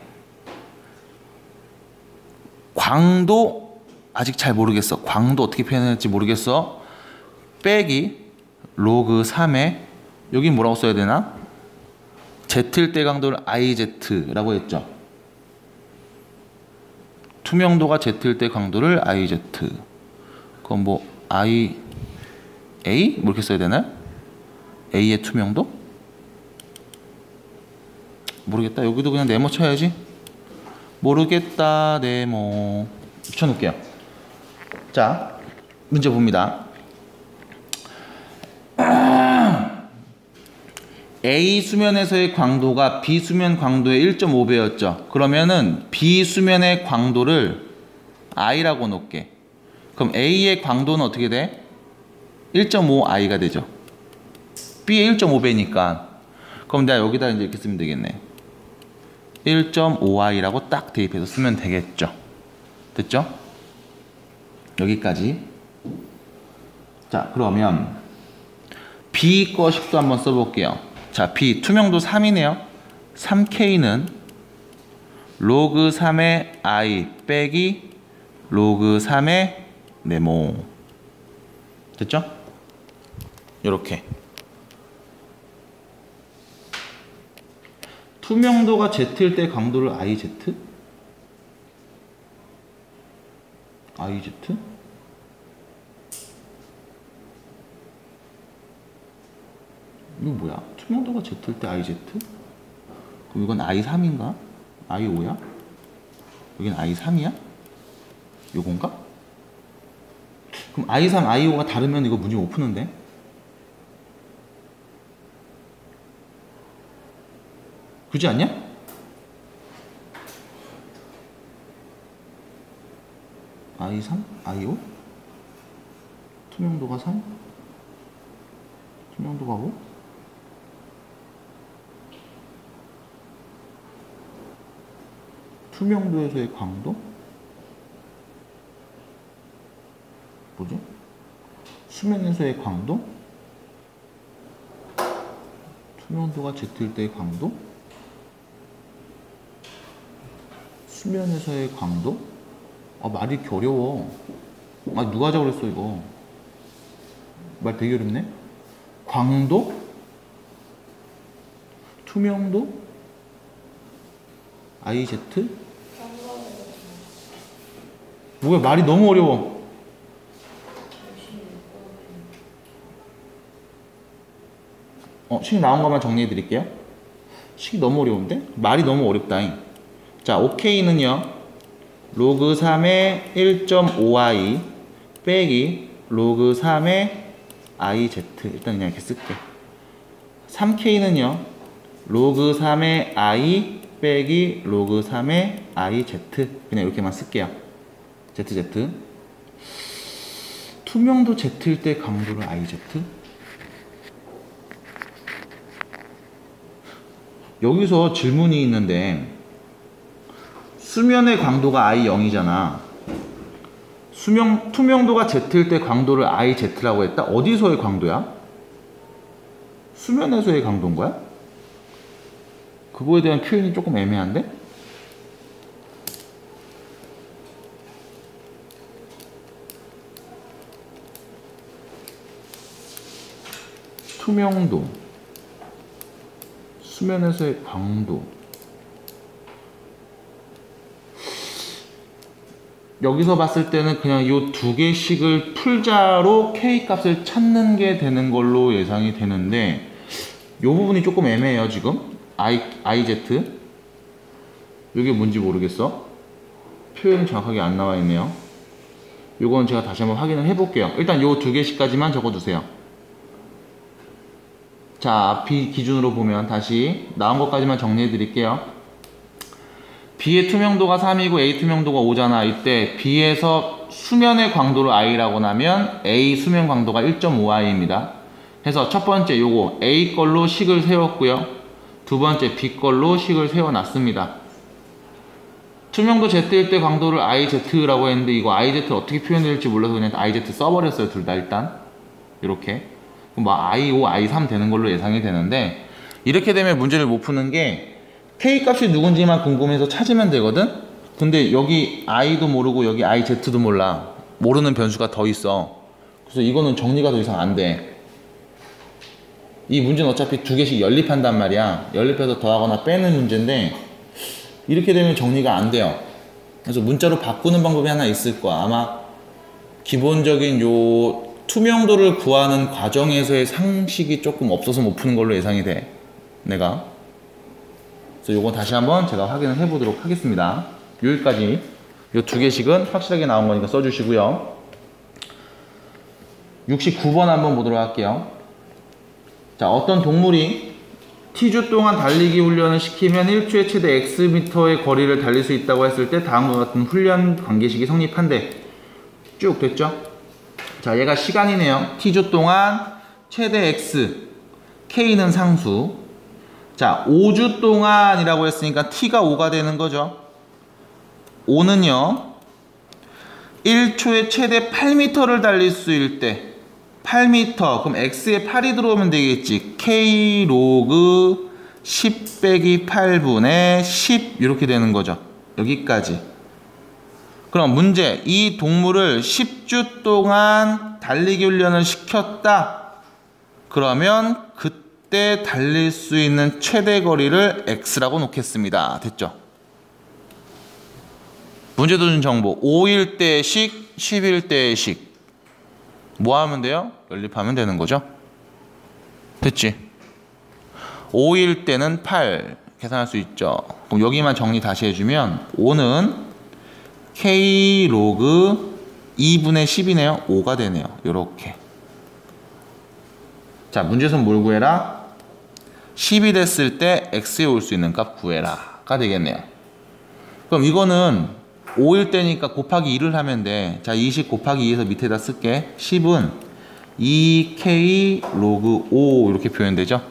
광도, 아직 잘 모르겠어. 광도 어떻게 표현할지 모르겠어. 빼기 로그 3에, 여기 뭐라고 써야 되나? Z일 때 강도를 IZ라고 했죠. 투명도가 Z일 때 강도를 IZ. 그럼 뭐 IA? 뭐 이렇게 써야 되나? A의 투명도? 모르겠다. 여기도 그냥 네모 쳐야지. 모르겠다. 네모 쳐놓을게요. 자, 문제 봅니다. A 수면에서의 광도가 B 수면 광도의 1.5배였죠. 그러면은 B 수면의 광도를 I라고 놓을게. 그럼 A의 광도는 어떻게 돼? 1.5I가 되죠. B의 1.5배니까. 그럼 내가 여기다 이제 이렇게 쓰면 되겠네. 1.5I라고 딱 대입해서 쓰면 되겠죠. 됐죠? 여기까지. 자, 그러면 B 거식도 한번 써볼게요. 자, B 투명도 3이네요. 3K는 로그 3의 I 빼기 로그 3의 네모. 됐죠? 요렇게. 투명도가 Z일 때 강도를 IZ? IZ? 이거 뭐야? 투명도가 Z일 때 IZ? 그럼 이건 I3인가? I5야? 여긴 I3이야? 요건가? 그럼 I3, I5가 다르면 이거 문제 못 푸는데? 그지 않냐? I3? I5? 투명도가 3? 투명도가 5? 투명도에서의 강도? 뭐죠? 수면에서의 강도? 투명도가 Z일 때의 강도? 수면에서의 강도? 아, 말이 이렇게 어려워. 아, 누가 하자고 그랬어 이거. 말 되게 어렵네. 광도? 투명도? IZ? 뭐야, 말이 너무 어려워. 식 나온 것만 정리해 드릴게요. 식이 너무 어려운데? 말이 너무 어렵다잉. 자, OK는요 로그 3의 1.5i 빼기 로그 3의 IZ. 일단 그냥 이렇게 쓸게. 3K는요 로그 3의 I 빼기 로그 3의 IZ. 그냥 이렇게만 쓸게요. ZZ. 투명도 Z일 때 강도를 IZ? 여기서 질문이 있는데 수면의 광도가 I0이잖아. 투명도가 Z일 때 광도를 IZ라고 했다? 어디서의 광도야? 수면에서의 강도인 거야? 그거에 대한 표현이 조금 애매한데? 투명도, 수면에서의 광도. 여기서 봤을 때는 그냥 이 두 개씩을 풀자로 K값을 찾는 게 되는 걸로 예상이 되는데 이 부분이 조금 애매해요 지금. IZ 이게 뭔지 모르겠어. 표현이 정확하게 안 나와 있네요. 이건 제가 다시 한번 확인을 해 볼게요. 일단 이 두 개씩까지만 적어주세요. 자, B 기준으로 보면 다시 나온 것까지만 정리해 드릴게요. B의 투명도가 3이고 A 투명도가 5잖아. 이때 B에서 수면의 광도를 I라고 나면 A 수면 광도가 1.5I입니다. 그래서 첫 번째 요거 A 걸로 식을 세웠고요. 두 번째 B 걸로 식을 세워놨습니다. 투명도 Z일 때 광도를 IZ라고 했는데 이거 IZ를 어떻게 표현될지 몰라서 그냥 IZ 써버렸어요. 둘 다 일단 이렇게. 뭐 I5, I3 되는 걸로 예상이 되는데 이렇게 되면 문제를 못 푸는 게 K값이 누군지만 궁금해서 찾으면 되거든? 근데 여기 I도 모르고 여기 IZ도 몰라. 모르는 변수가 더 있어. 그래서 이거는 정리가 더 이상 안 돼. 이 문제는 어차피 두 개씩 연립한단 말이야. 연립해서 더하거나 빼는 문제인데 이렇게 되면 정리가 안 돼요. 그래서 문자로 바꾸는 방법이 하나 있을 거야. 아마 기본적인 요 투명도를 구하는 과정에서의 상식이 조금 없어서 못 푸는 걸로 예상이 돼. 내가. 그래서 요거 다시 한번 제가 확인을 해보도록 하겠습니다. 여기까지 요 두 개씩은 확실하게 나온 거니까 써주시고요. 69번 한번 보도록 할게요. 자, 어떤 동물이 t주 동안 달리기 훈련을 시키면 1초에 최대 xm의 거리를 달릴 수 있다고 했을 때 다음과 같은 훈련 관계식이 성립한대. 쭉 됐죠? 자, 얘가 시간이네요. t주 동안 최대 x, k는 상수. 자, 5주 동안이라고 했으니까 t가 5가 되는 거죠. 5는요 1초에 최대 8m를 달릴 수 있을 때 8m, 그럼 x에 8이 들어오면 되겠지. k 로그 10 빼기 8분의 10 이렇게 되는 거죠. 여기까지. 그럼 문제, 이 동물을 10주 동안 달리기 훈련을 시켰다. 그러면 그때 달릴 수 있는 최대 거리를 x라고 놓겠습니다. 됐죠? 문제도 준 정보 5일대식, 10일대식 뭐 하면 돼요? 연립하면 되는 거죠. 됐지? 5일 때는 8 계산할 수 있죠. 그럼 여기만 정리 다시 해주면 5는 k 로그 2분의 10이네요. 5가 되네요. 요렇게. 자, 문제에서 뭘 구해라? 10이 됐을 때 x에 올 수 있는 값 구해라 가 되겠네요. 그럼 이거는 5일 때니까 곱하기 2를 하면 돼. 자, 20 곱하기 2에서 밑에다 쓸게. 10은 2k 로그 5 이렇게 표현되죠.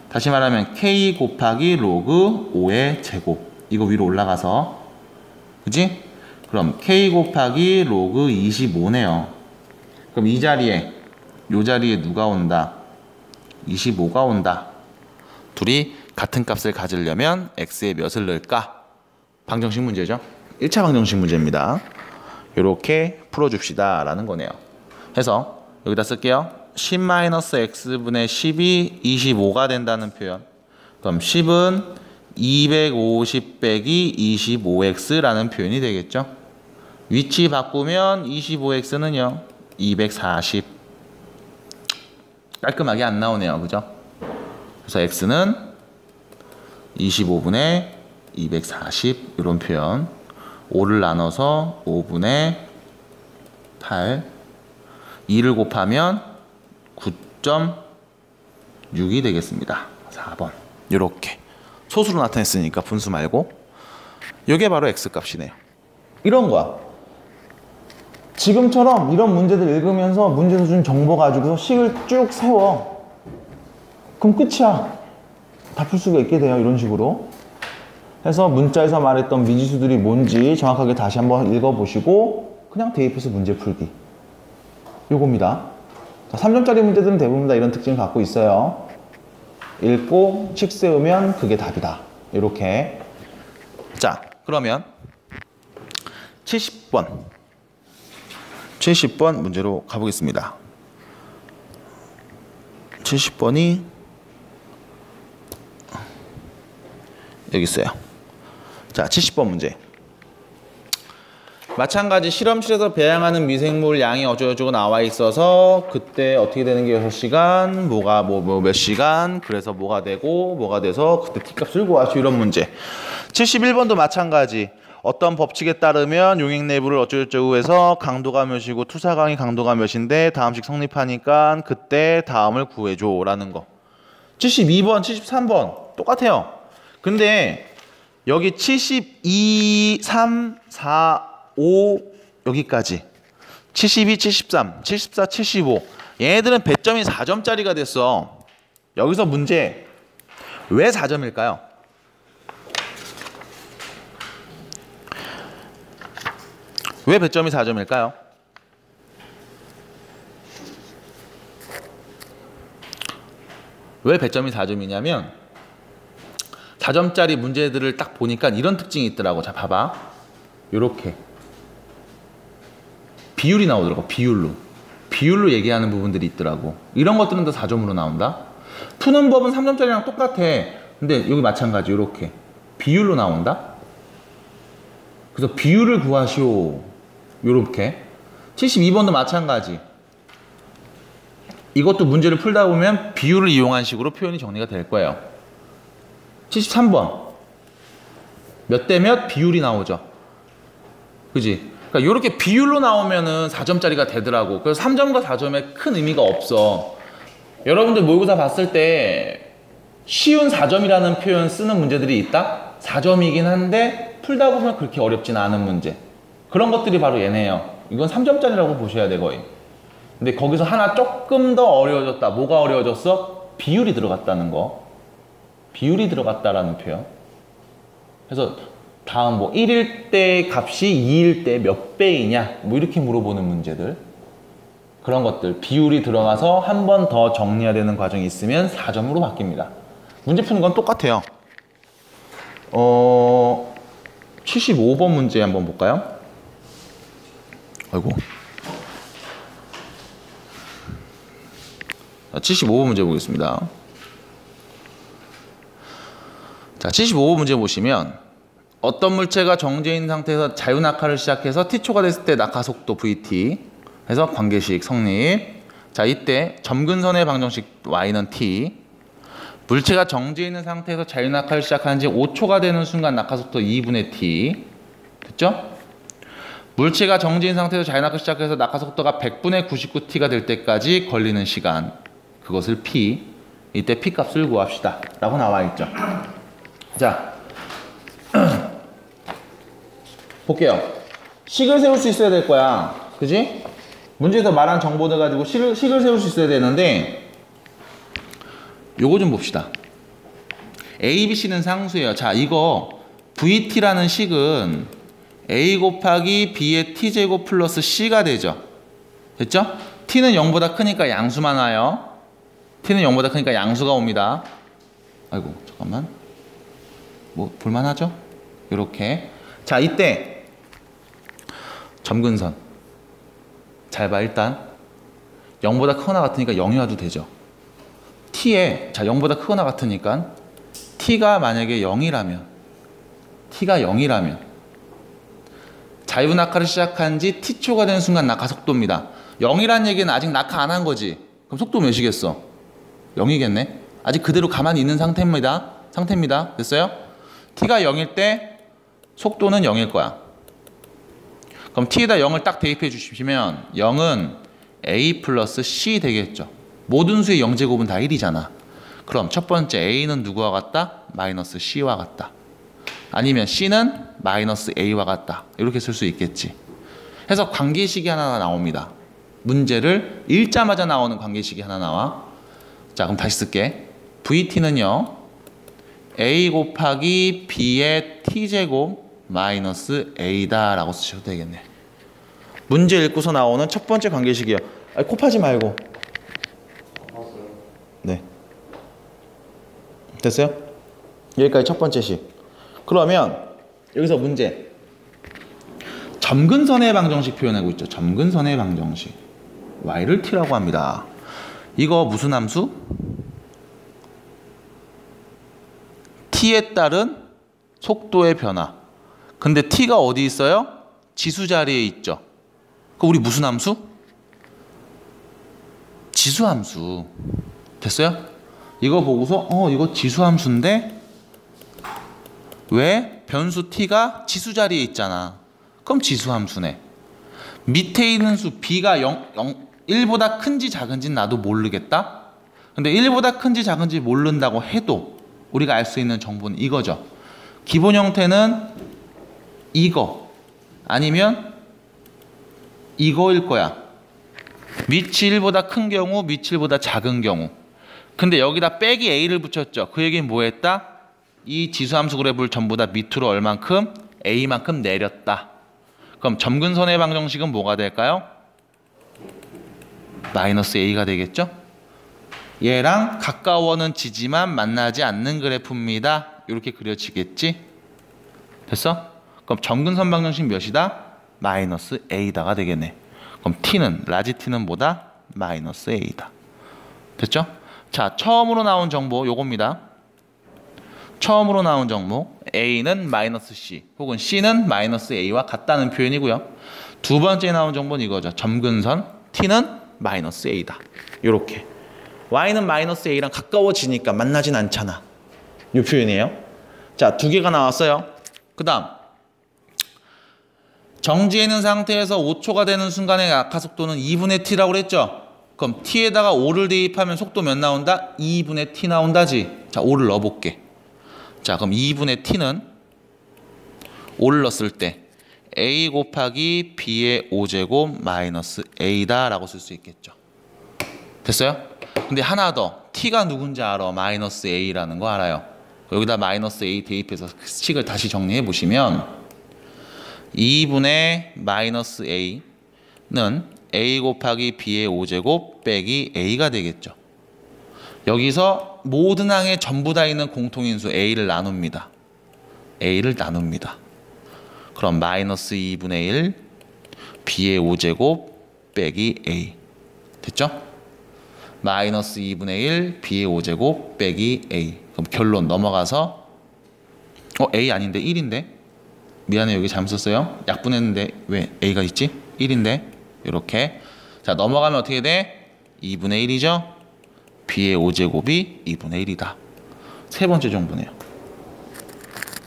다시 말하면 k 곱하기 로그 5의 제곱. 이거 위로 올라가서 그지? 그럼 k 곱하기 로그 25네요. 그럼 이 자리에 요 자리에 누가 온다? 25가 온다. 둘이 같은 값을 가지려면 x에 몇을 넣을까? 방정식 문제죠. 1차 방정식 문제입니다. 이렇게 풀어줍시다 라는 거네요. 해서 여기다 쓸게요. 10-x분의 10이 25가 된다는 표현. 그럼 10은 250 빼기 25x라는 표현이 되겠죠. 위치 바꾸면 25x는요 240. 깔끔하게 안 나오네요. 그죠? 그래서 x는 25분의 240 이런 표현. 5를 나눠서 5분의 8 2를 곱하면 9.6이 되겠습니다. 4번 이렇게 소수로 나타냈으니까 분수 말고 이게 바로 x값이네요. 이런 거야. 지금처럼 이런 문제들 읽으면서 문제에서 준 정보 가지고서 식을 쭉 세워. 그럼 끝이야. 다 풀 수가 있게 돼요. 이런 식으로 해서 문자에서 말했던 미지수들이 뭔지 정확하게 다시 한번 읽어보시고 그냥 대입해서 문제 풀기. 요겁니다. 3점짜리 문제들은 대부분 다 이런 특징을 갖고 있어요. 읽고 식 세우면 그게 답이다. 이렇게. 자, 그러면 70번 문제로 가보겠습니다. 70번이 여기 있어요. 자, 70번 문제. 마찬가지 실험실에서 배양하는 미생물 양이 어쩌고저쩌고 나와 있어서 그때 어떻게 되는 게 6시간, 뭐가 몇 시간, 그래서 뭐가 되고 뭐가 돼서 그때 t값을 구하시오. 이런 문제. 71번도 마찬가지. 어떤 법칙에 따르면 용액 내부를 어쩌고저쩌고 해서 강도가 몇이고 투사강의 강도가 몇인데 다음식 성립하니까 그때 다음을 구해줘 라는 거. 72번, 73번 똑같아요. 근데 여기 72, 3, 4, 5 여기까지 72, 73, 74, 75 얘네들은 배점이 4점짜리가 됐어. 여기서 문제 왜 4점일까요? 왜 배점이 4점일까요? 왜 배점이 4점이냐면 4점짜리 문제들을 딱 보니까 이런 특징이 있더라고. 자, 봐봐. 요렇게 비율이 나오더라고. 비율로 얘기하는 부분들이 있더라고. 이런 것들은 다 4점으로 나온다. 푸는 법은 3점짜리랑 똑같아. 근데 여기 마찬가지. 요렇게 비율로 나온다. 그래서 비율을 구하시오. 요렇게 72번도 마찬가지. 이것도 문제를 풀다 보면 비율을 이용한 식으로 표현이 정리가 될 거예요. 73번. 몇 대 몇 비율이 나오죠. 그지? 그러니까 이렇게 비율로 나오면은 4점짜리가 되더라고. 그래서 3점과 4점에 큰 의미가 없어. 여러분들 모의고사 봤을 때 쉬운 4점이라는 표현 쓰는 문제들이 있다? 4점이긴 한데 풀다 보면 그렇게 어렵진 않은 문제. 그런 것들이 바로 얘네예요. 이건 3점짜리라고 보셔야 돼 거의. 근데 거기서 하나 조금 더 어려워졌다. 뭐가 어려워졌어? 비율이 들어갔다는 거. 비율이 들어갔다라는 표현. 그래서 다음 뭐 1일 때 값이 2일 때 몇 배이냐 뭐 이렇게 물어보는 문제들. 그런 것들 비율이 들어가서 한 번 더 정리해야 되는 과정이 있으면 4점으로 바뀝니다. 문제 푸는 건 똑같아요. 75번 문제 한번 볼까요? 아이고. 75번 문제 보겠습니다. 자, 75번 문제 보시면 어떤 물체가 정제인 상태에서 자유낙하를 시작해서 t초가 됐을 때 낙하 속도 vt 해서 관계식 성립. 자, 이때 점근선의 방정식 y는 t. 물체가 정지해 있는 상태에서 자유낙하를 시작하는 지 5초가 되는 순간 낙하속도 2분의 t. 됐죠? 물체가 정지인 상태에서 자유낙하를 시작해서 낙하속도가 100분의 99t가 될 때까지 걸리는 시간. 그것을 p. 이때 p 값을 구합시다. 라고 나와 있죠. 자, 볼게요. 식을 세울 수 있어야 될 거야. 그지? 문제에서 말한 정보들 가지고 식을 세울 수 있어야 되는데 요거 좀 봅시다. A, B, C는 상수예요. 자, 이거 VT라는 식은 A 곱하기 B의 T제곱 플러스 C가 되죠. 됐죠? T는 0보다 크니까 양수만 와요. T는 0보다 크니까 양수가 옵니다. 아이고, 잠깐만. 뭐 볼만하죠? 요렇게. 자, 이때 점근선. 잘 봐, 일단 0보다 크거나 같으니까 0이 와도 되죠. t에, 자, 0보다 크거나 같으니까 t가 만약에 0이라면 자유낙하를 시작한 지 t초가 되는 순간 낙하 속도입니다. 0이란 얘기는 아직 낙하 안 한 거지. 그럼 속도 몇이겠어? 0이겠네. 아직 그대로 가만히 있는 상태입니다. 됐어요? t가 0일 때 속도는 0일 거야. 그럼 t에다 0을 딱 대입해 주시면 0은 a 플러스 c 되겠죠. 모든 수의 0제곱은 다 1이잖아. 그럼 첫 번째 a는 누구와 같다? 마이너스 c와 같다. 아니면 c는 마이너스 a와 같다. 이렇게 쓸 수 있겠지. 해서 관계식이 하나 나옵니다. 문제를 읽자마자 나오는 관계식이 하나 나와. 자, 그럼 다시 쓸게. vt는요, a 곱하기 b의 t제곱 마이너스 a다 라고 쓰셔도 되겠네. 문제 읽고서 나오는 첫 번째 관계식이요. 아니, 곱하지 말고. 네. 됐어요? 여기까지 첫 번째 식. 그러면 여기서 문제. 점근선의 방정식 표현하고 있죠. 점근선의 방정식. y를 t라고 합니다. 이거 무슨 함수? t에 따른 속도의 변화. 근데 t가 어디 있어요? 지수 자리에 있죠. 그 우리 무슨 함수? 지수함수. 됐어요? 이거 보고서 이거 지수함수인데 왜? 변수 t가 지수 자리에 있잖아. 그럼 지수함수네. 밑에 있는 수 b가 1보다 큰지 작은지는 나도 모르겠다. 근데 1보다 큰지 작은지 모른다고 해도 우리가 알 수 있는 정보는 이거죠. 기본 형태는 이거 아니면 이거일 거야. 밑이 1보다 큰 경우, 밑이 1보다 작은 경우. 근데 여기다 빼기 a를 붙였죠. 그 얘기는 뭐 했다? 이 지수함수 그래프를 전부 다 밑으로 얼만큼? a만큼 내렸다. 그럼 점근선의 방정식은 뭐가 될까요? 마이너스 a가 되겠죠? 얘랑 가까워는 지지만 만나지 않는 그래프입니다. 이렇게 그려지겠지? 됐어? 그럼 점근선 방정식 몇이다? 마이너스 a다가 되겠네. 그럼 t는, 라지 t는 뭐다? 마이너스 a다. 됐죠? 자, 처음으로 나온 정보 요겁니다. 처음으로 나온 정보 a는 마이너스 c 혹은 c는 마이너스 a와 같다는 표현이고요. 두 번째 나온 정보는 이거죠. 점근선 t는 마이너스 a다. 요렇게. y는 마이너스 a랑 가까워지니까 만나진 않잖아. 이 표현이에요. 자, 두 개가 나왔어요. 그 다음 정지해 있는 상태에서 5초가 되는 순간의 낙하속도는 2분의 t라고 그랬죠. 그럼 t에다가 5를 대입하면 속도 몇 나온다? 2분의 t 나온다지. 자, 5를 넣어볼게. 자, 그럼 2분의 t는 5를 넣었을 때 a 곱하기 b의 5제곱 마이너스 a다 라고 쓸 수 있겠죠. 됐어요? 근데 하나 더, t가 누군지 알아. 마이너스 a라는 거 알아요. 여기다 마이너스 a 대입해서 식을 다시 정리해 보시면 2분의 마이너스 a는 a 곱하기 b의 5제곱 빼기 a가 되겠죠. 여기서 모든 항에 전부 다 있는 공통인수 a를 나눕니다. a를 나눕니다. 그럼 마이너스 2분의 1 b의 5제곱 빼기 a 됐죠? 마이너스 2분의 1 b의 5제곱 빼기 a. 그럼 결론 넘어가서 a 아닌데 1인데 미안해 여기 잘못 썼어요. 약분했는데 왜 a가 있지? 1인데 이렇게. 자, 넘어가면 어떻게 돼? 2분의 1이죠? b의 5제곱이 2분의 1이다. 세 번째 정보네요.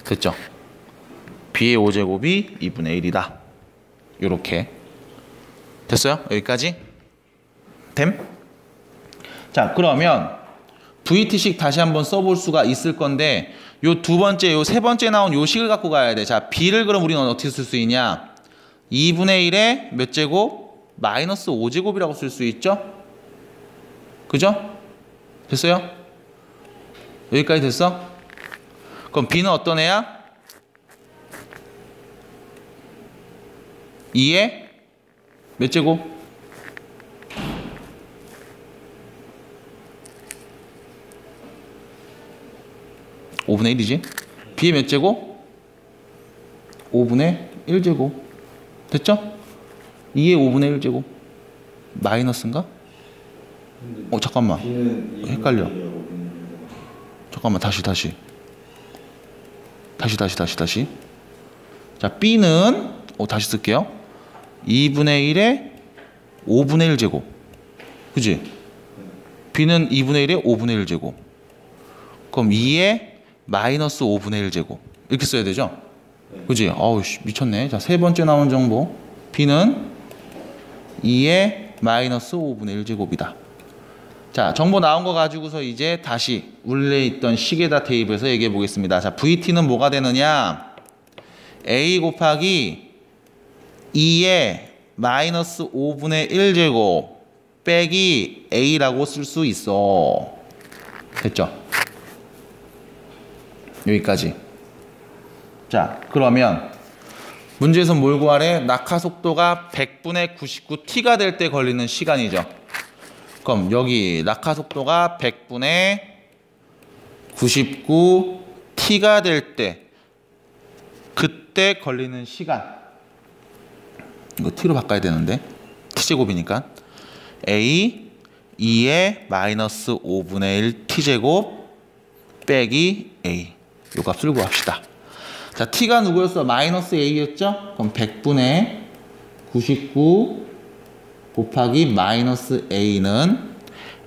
됐죠? b의 5제곱이 2분의 1이다. 이렇게 됐어요? 여기까지? 됨? 자, 그러면 VT식 다시 한번 써볼 수가 있을 건데 요 두 번째, 요 세 번째 나온 요 식을 갖고 가야 돼. 자, b를 그럼 우리는 어떻게 쓸 수 있냐? 2분의 1에 몇 제곱? 마이너스 5제곱이라고 쓸 수 있죠? 그죠? 됐어요? 여기까지 됐어? 그럼 b는 어떤 애야? 2에 몇 제곱? (5분의 1이지) b의 몇 제곱? 5분의 1제곱. 됐죠? 2의 5분의 1제곱 마이너스인가? 잠깐만 헷갈려. 잠깐만 다시 자, b는 다시 쓸게요. 2분의 1에 5분의 1제곱 그지? b는 2분의 1에 5분의 1제곱. 그럼 2에 마이너스 5분의 1제곱 이렇게 써야 되죠? 그지? 어우 미쳤네. 자, 세 번째 나온 정보 b는 2에 마이너스 5분의 1제곱이다. 자, 정보 나온 거 가지고서 이제 다시 원래 있던 식에다 대입해서 얘기해 보겠습니다. 자, VT는 뭐가 되느냐? a 곱하기 2에 마이너스 5분의 1제곱 빼기 a라고 쓸 수 있어. 됐죠? 여기까지. 자, 그러면 문제에서 뭘 구하래? 낙하 속도가 100분의 99t가 될 때 걸리는 시간이죠. 그럼 여기 낙하 속도가 100분의 99t가 될 때 그때 걸리는 시간. 이거 t로 바꿔야 되는데 t제곱이니까 a 2에 마이너스 5분의 1 t제곱 빼기 a. 요 값을 구합시다. 자, t가 누구였어? 마이너스 a였죠? 그럼 100분의 99 곱하기 마이너스 a는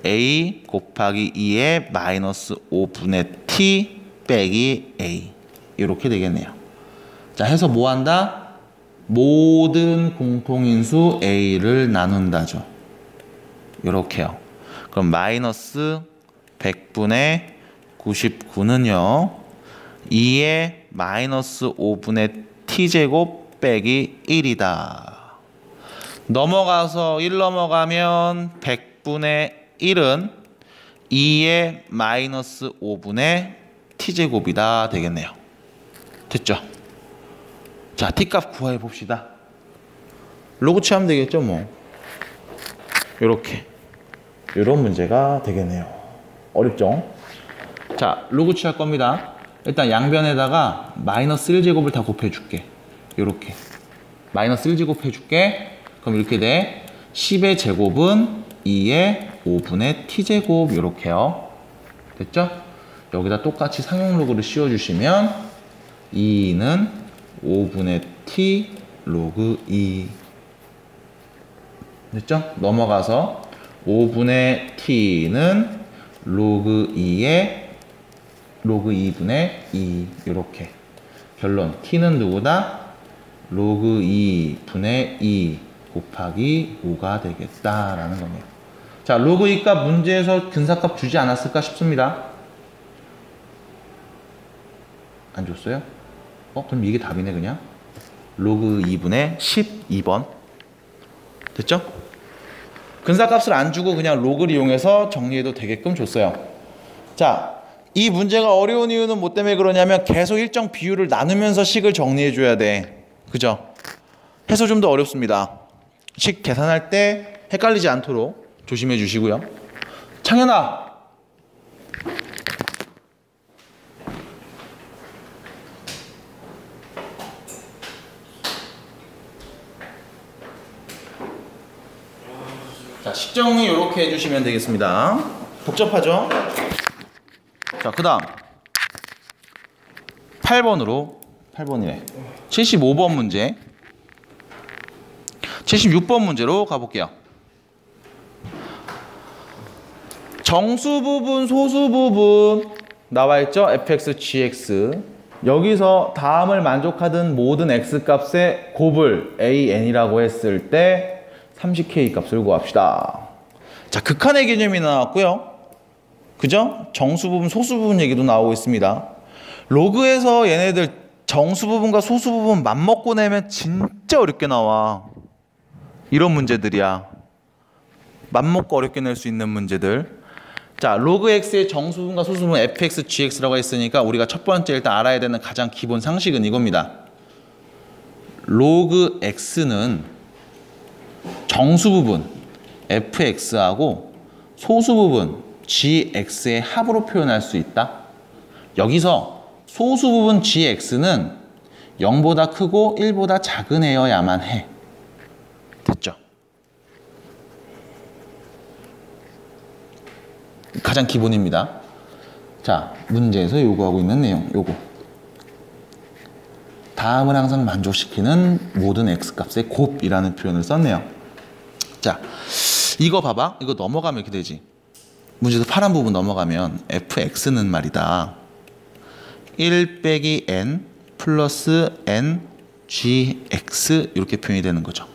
a 곱하기 2의 마이너스 5분의 t 빼기 a. 이렇게 되겠네요. 자, 해서 뭐 한다? 모든 공통인수 a를 나눈다죠. 이렇게요. 그럼 마이너스 100분의 99는요 2의 마이너스 5분의 t제곱 빼기 1이다. 넘어가서 1 넘어가면 100분의 1은 2의 마이너스 5분의 t제곱이다 되겠네요. 됐죠? 자, t값 구해 봅시다. 로그 취하면 되겠죠 뭐. 요렇게 요런 문제가 되겠네요. 어렵죠? 자, 로그 취할 겁니다. 일단 양변에다가 마이너스 1제곱을 다 곱해줄게. 요렇게 마이너스 1제곱 해줄게. 그럼 이렇게 돼. 10의 제곱은 2의 5분의 t제곱. 요렇게요. 됐죠? 여기다 똑같이 상용 로그를 씌워주시면 2는 5분의 t 로그 2. 됐죠? 넘어가서 5분의 t는 로그 2의 로그 2분의 2 이렇게 결론 t는 누구다? 로그 2분의 2 곱하기 5가 되겠다라는 거네요. 자, 로그 2값 문제에서 근사값 주지 않았을까 싶습니다. 안 줬어요? 그럼 이게 답이네 그냥. 로그 2분의 12번. 됐죠? 근사값을 안 주고 그냥 로그를 이용해서 정리해도 되게끔 줬어요. 자, 이 문제가 어려운 이유는 뭐 때문에 그러냐면 계속 일정 비율을 나누면서 식을 정리해 줘야 돼. 그죠? 해서 좀 더 어렵습니다. 식 계산할 때 헷갈리지 않도록 조심해 주시고요. 창현아! 자, 식 정리 이렇게 해주시면 되겠습니다. 복잡하죠? 자, 그 다음 8번이래. 75번 문제 76번 문제로 가볼게요. 정수 부분, 소수 부분 나와있죠? fx, gx. 여기서 다음을 만족하던 모든 x값의 곱을 an이라고 했을 때 30k 값을 구합시다. 자, 극한의 개념이 나왔고요. 그죠? 정수 부분, 소수 부분 얘기도 나오고 있습니다. 로그에서 얘네들 정수 부분과 소수 부분 맘먹고 내면 진짜 어렵게 나와. 이런 문제들이야. 맘먹고 어렵게 낼 수 있는 문제들. 자, 로그 x의 정수 부분과 소수 부분 fx, gx라고 했으니까 우리가 첫 번째 일단 알아야 되는 가장 기본 상식은 이겁니다. 로그 x는 정수 부분 fx하고 소수 부분 gx의 합으로 표현할 수 있다. 여기서 소수 부분 gx는 0보다 크고 1보다 작은 애여야만 해. 됐죠? 가장 기본입니다. 자, 문제에서 요구하고 있는 내용, 요거. 다음을 항상 만족시키는 모든 x값의 곱이라는 표현을 썼네요. 자, 이거 봐봐. 이거 넘어가면 이렇게 되지. 문제에서 파란 부분 넘어가면 fx는 말이다. 1 빼기 n 플러스 n gx 이렇게 표현이 되는 거죠.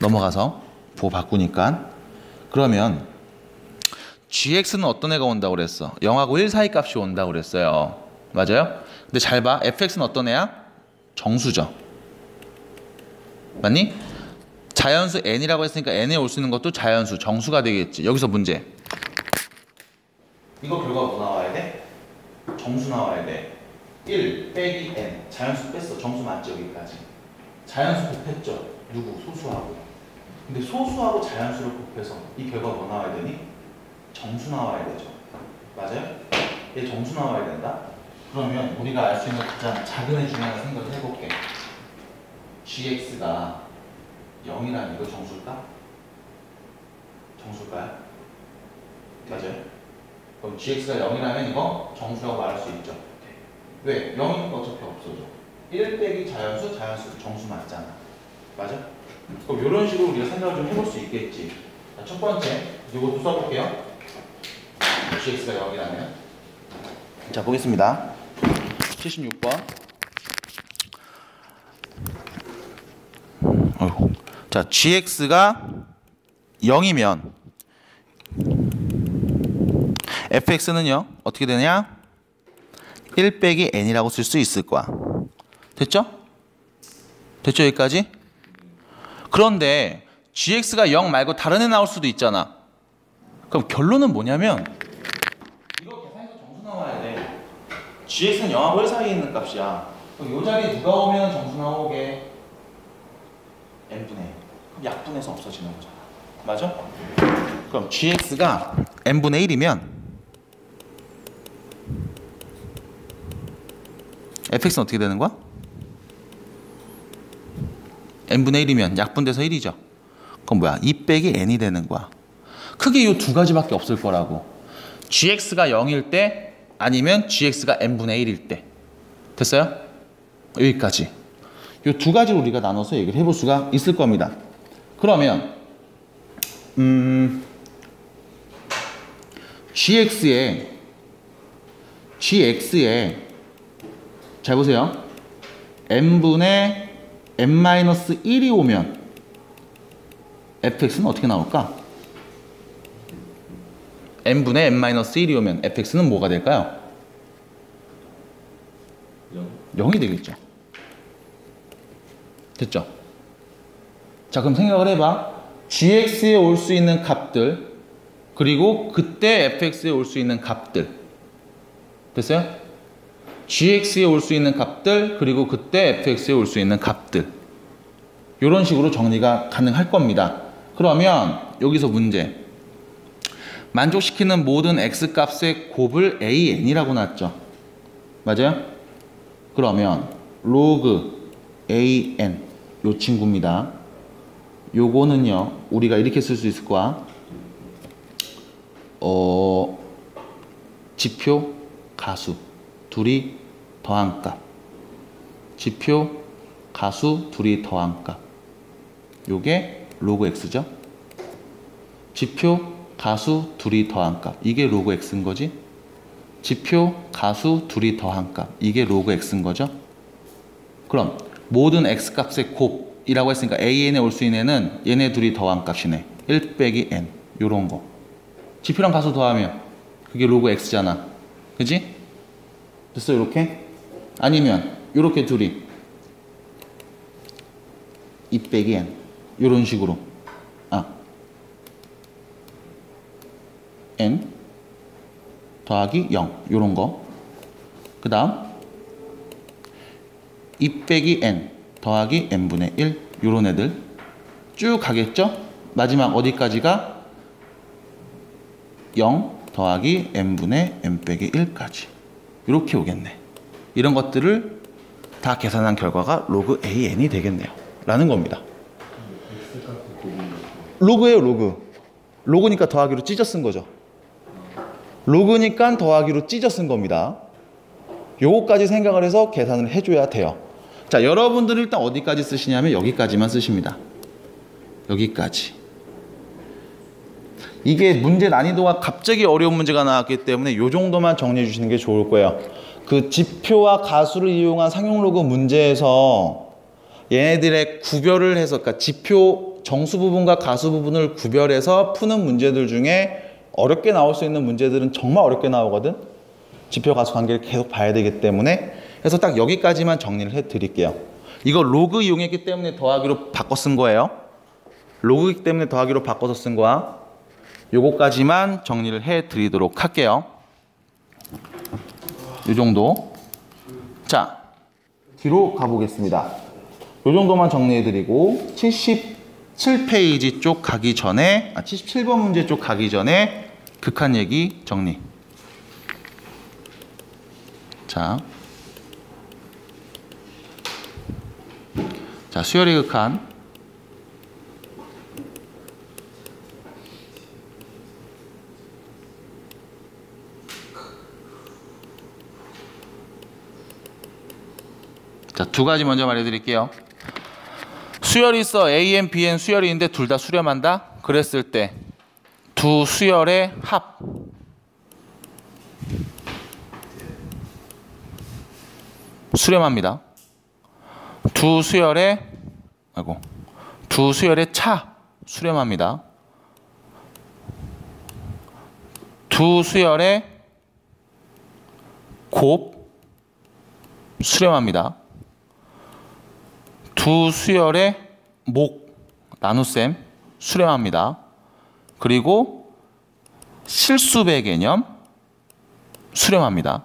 넘어가서 보 바꾸니까 그러면 gx는 어떤 애가 온다고 그랬어? 0하고 1 사이 값이 온다고 그랬어요. 맞아요? 근데 잘 봐. fx는 어떤 애야? 정수죠. 맞니? 자연수 n이라고 했으니까 n에 올 수 있는 것도 자연수, 정수가 되겠지. 여기서 문제. 이거 결과 뭐 나와야 돼? 정수 나와야 돼. 1 빼기 n. 자연수 뺐어. 정수 맞죠? 여기까지. 자연수 곱했죠? 누구? 소수하고. 근데 소수하고 자연수를 곱해서 이 결과 뭐 나와야 되니? 정수 나와야 되죠. 맞아요? 얘 정수 나와야 된다? 그러면 우리가 알 수 있는 가장 작은 애 중에 하나 생각을 해볼게. gx가 0이라는 이거 정수일까? 정수일까요? 맞아요? 그럼 gx가 0이라면 이거 정수라고 말할 수 있죠. 왜? 0이니까 어차피 없어져. 1 빼기 자연수, 자연수 정수 맞잖아. 맞아? 그럼 이런 식으로 우리가 생각을 좀 해볼 수 있겠지. 자, 첫 번째, 이것도 써볼게요. gx가 0이라면. 자, 보겠습니다. 76번. 자, gx가 0이면 fx는요 어떻게 되냐? 1 빼기 n이라고 쓸 수 있을 거야. 됐죠? 됐죠 여기까지? 그런데 gx가 0 말고 다른 애 나올 수도 있잖아. 그럼 결론은 뭐냐면 이거 계산해서 정수 나와야 돼. gx는 0하고 1 사이에 있는 값이야. 그럼 이 자리에 누가 오면 정수 나오게? n분의 1. 그럼 약분해서 없어지는 거잖아. 맞아? 그럼 gx가 n분의 1이면 fx는 어떻게 되는 거야? n분의 1이면 약분돼서 1이죠. 그럼 뭐야? 2 빼기 n이 되는 거야. 크게 이 두 가지밖에 없을 거라고. gx가 0일 때 아니면 gx가 n분의 1일 때. 됐어요? 여기까지. 이 두 가지로 우리가 나눠서 얘기를 해볼 수가 있을 겁니다. 그러면 gx에 잘 보세요. n분의 n-1이 오면 fx는 어떻게 나올까? n분의 n-1이 오면 fx는 뭐가 될까요? 0이 되겠죠. 됐죠? 자, 그럼 생각을 해봐. gx에 올 수 있는 값들, 그리고 그때 fx에 올 수 있는 값들. 됐어요? gx에 올 수 있는 값들, 그리고 그때 fx에 올 수 있는 값들. 이런 식으로 정리가 가능할 겁니다. 그러면 여기서 문제. 만족시키는 모든 x값의 곱을 an이라고 놨죠. 맞아요? 그러면 log an 요 친구입니다. 요거는요, 우리가 이렇게 쓸 수 있을 거야. 지표, 가수 둘이 더한 값. 지표, 가수 둘이 더한 값. 요게 로그 x죠. 지표, 가수 둘이 더한 값. 이게 로그 x인 거지. 지표, 가수 둘이 더한 값. 이게 로그 x인 거죠. 그럼 모든 x값의 곱이라고 했으니까 an에 올 수 있는 애는 얘네 둘이 더한 값이네. 1 빼기 n. 요런 거. 지표랑 가수 더하면 그게 로그 x잖아. 그지? 됐어? 이렇게? 아니면 요렇게 둘이 2 빼기 n. 요런 식으로. n 더하기 0. 요런 거. 그 다음 2 빼기 n 더하기 n분의 1. 요런 애들 쭉 가겠죠? 마지막 어디까지가? 0 더하기 n분의 n 빼기 1까지. 이렇게 오겠네. 이런 것들을 다 계산한 결과가 로그 an이 되겠네요. 라는 겁니다. 로그예요, 로그. 로그니까 더하기로 찢어 쓴 거죠. 로그니까 더하기로 찢어 쓴 겁니다. 요거까지 생각을 해서 계산을 해줘야 돼요. 자, 여러분들은 일단 어디까지 쓰시냐면 여기까지만 쓰십니다. 여기까지. 이게 문제 난이도가 갑자기 어려운 문제가 나왔기 때문에 요 정도만 정리해 주시는 게 좋을 거예요. 그 지표와 가수를 이용한 상용 로그 문제에서 얘네들의 구별을 해서, 그러니까 지표 정수 부분과 가수 부분을 구별해서 푸는 문제들 중에 어렵게 나올 수 있는 문제들은 정말 어렵게 나오거든. 지표 가수 관계를 계속 봐야 되기 때문에. 그래서 딱 여기까지만 정리를 해 드릴게요. 이거 로그 이용했기 때문에 더하기로 바꿔 쓴 거예요. 로그이기 때문에 더하기로 바꿔서 쓴 거야. 요거까지만 정리를 해 드리도록 할게요. 요 정도. 자, 뒤로 가보겠습니다. 요 정도만 정리해 드리고 77페이지 쪽 가기 전에 77번 문제 쪽 가기 전에 극한 얘기 정리. 자, 수열의 극한. 자, 두 가지 먼저 말해드릴게요. 수열이 있어. AN, BN 수열이 있는데 둘 다 수렴한다? 그랬을 때 두 수열의 합. 수렴합니다. 두 수열의 차. 수렴합니다. 두 수열의 곱. 수렴합니다. 두 수열의 목, 나눗셈 수렴합니다. 그리고 실수배 개념 수렴합니다.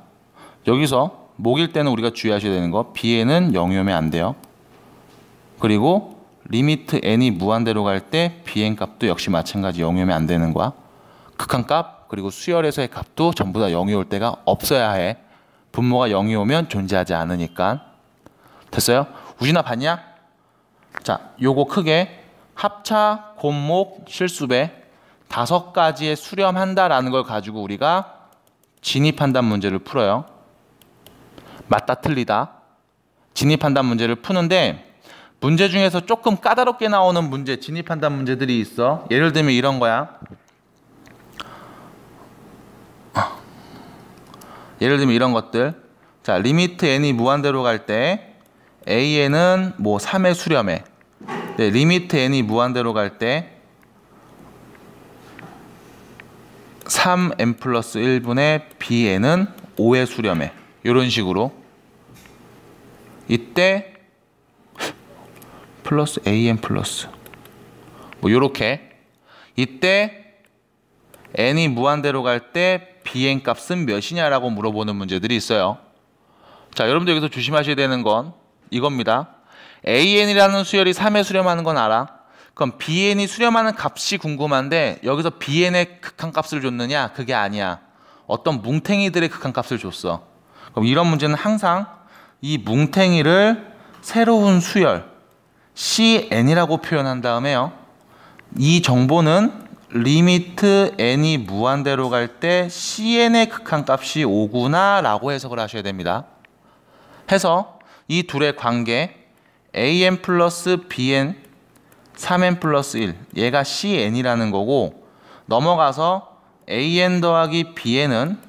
여기서 목일 때는 우리가 주의하셔야 되는 거, bn은 0이 오면 안 돼요. 그리고 리미트 n이 무한대로 갈 때 bn 값도 역시 마찬가지 0이 오면 안 되는 거야. 극한값 그리고 수열에서의 값도 전부 다 0이 올 때가 없어야 해. 분모가 0이 오면 존재하지 않으니까. 됐어요? 우진아 봤냐? 자, 요거 크게 합차, 곱목, 실수배 5가지에 수렴한다라는 걸 가지고 우리가 진입판단 문제를 풀어요. 맞다 틀리다. 진입판단 문제를 푸는데 문제 중에서 조금 까다롭게 나오는 문제, 진입한다는 문제들이 있어. 예를 들면 이런 거야. 예를 들면 이런 것들. 자, 리미트 n이 무한대로 갈 때 an은 뭐 3의 수렴에, 네, 리미트 n이 무한대로 갈 때 3n 플러스 1분의 bn은 5의 수렴에, 이런 식으로. 이때 플러스 an 플러스 뭐 요렇게. 이때 n이 무한대로 갈 때 bn 값은 몇이냐라고 물어보는 문제들이 있어요. 자, 여러분들 여기서 조심하셔야 되는 건 이겁니다. an이라는 수열이 3에 수렴하는 건 알아. 그럼 bn이 수렴하는 값이 궁금한데 여기서 bn의 극한값을 줬느냐? 그게 아니야. 어떤 뭉탱이들의 극한값을 줬어. 그럼 이런 문제는 항상 이 뭉탱이를 새로운 수열 cn이라고 표현한 다음에요, 이 정보는 리미트 n이 무한대로 갈 때 cn의 극한값이 5구나 라고 해석을 하셔야 됩니다. 해서 이 둘의 관계 an 플러스 bn 3n 플러스 1, 얘가 cn이라는 거고, 넘어가서 an 더하기 bn은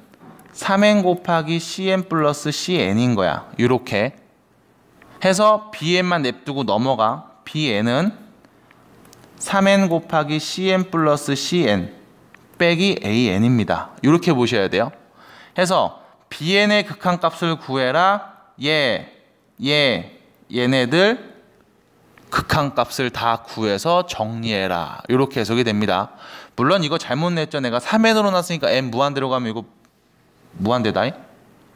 3n 곱하기 cn 플러스 cn인 거야. 이렇게 해서 bn만 냅두고 넘어가. bn은 3n 곱하기 cn 플러스 cn 빼기 an입니다. 이렇게 보셔야 돼요. 해서 bn의 극한값을 구해라. 얘네들 극한값을 다 구해서 정리해라. 이렇게 해석이 됩니다. 물론 이거 잘못 냈죠. 내가 3n으로 놨으니까 n 무한대로 가면 이거 무한대다.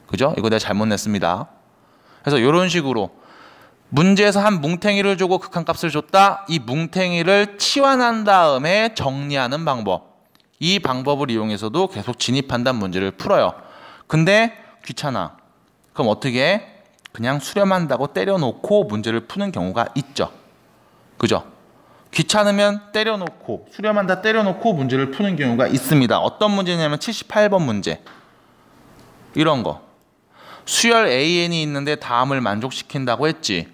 그죠? 이거 내가 잘못 냈습니다. 그래서 이런 식으로 문제에서 한 뭉탱이를 주고 극한값을 줬다. 이 뭉탱이를 치환한 다음에 정리하는 방법. 이 방법을 이용해서도 계속 진입한다는 문제를 풀어요. 근데 귀찮아. 그럼 어떻게 해? 그냥 수렴한다고 때려놓고 문제를 푸는 경우가 있죠. 그죠? 귀찮으면 때려놓고, 수렴한다 때려놓고 문제를 푸는 경우가 있습니다. 어떤 문제냐면 78번 문제. 이런 거. 수열 an이 있는데 다음을 만족시킨다고 했지.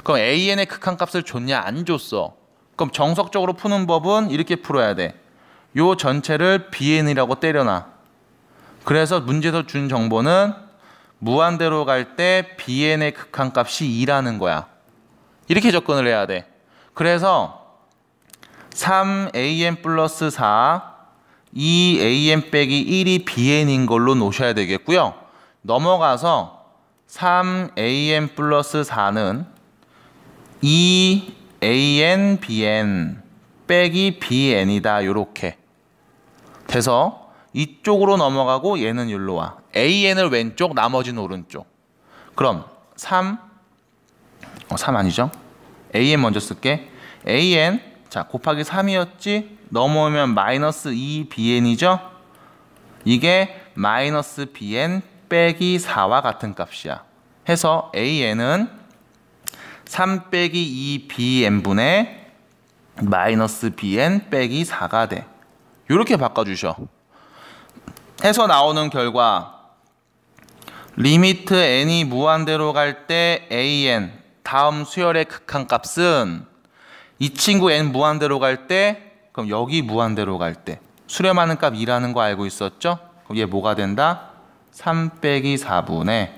그럼 an의 극한값을 줬냐? 안 줬어. 그럼 정석적으로 푸는 법은 이렇게 풀어야 돼. 요 전체를 bn이라고 때려놔. 그래서 문제에서 준 정보는 무한대로 갈 때 bn의 극한값이 2라는 거야. 이렇게 접근을 해야 돼. 그래서 3an 플러스 4, 2an 빼기 1이 bn인 걸로 놓으셔야 되겠고요. 넘어가서 3an 플러스 4는 2an bn 빼기 bn이다. 요렇게 돼서 이쪽으로 넘어가고 얘는 여기로 와. an을 왼쪽, 나머지는 오른쪽. 그럼 3 아니죠? an 먼저 쓸게. an, 자, 곱하기 3이었지? 넘어오면 마이너스 2bn이죠? 이게 마이너스 bn 빼기 4와 같은 값이야. 해서 an은 3 빼기 2bn분의 마이너스 bn 빼기 4가 돼. 이렇게 바꿔주셔. 해서 나오는 결과 리미트 n이 무한대로 갈 때 an 다음 수열의 극한값은 이 친구 n 무한대로 갈 때, 그럼 여기 무한대로 갈 때 수렴하는 값 2라는 거 알고 있었죠? 그럼 얘 뭐가 된다? 3 빼기 4분의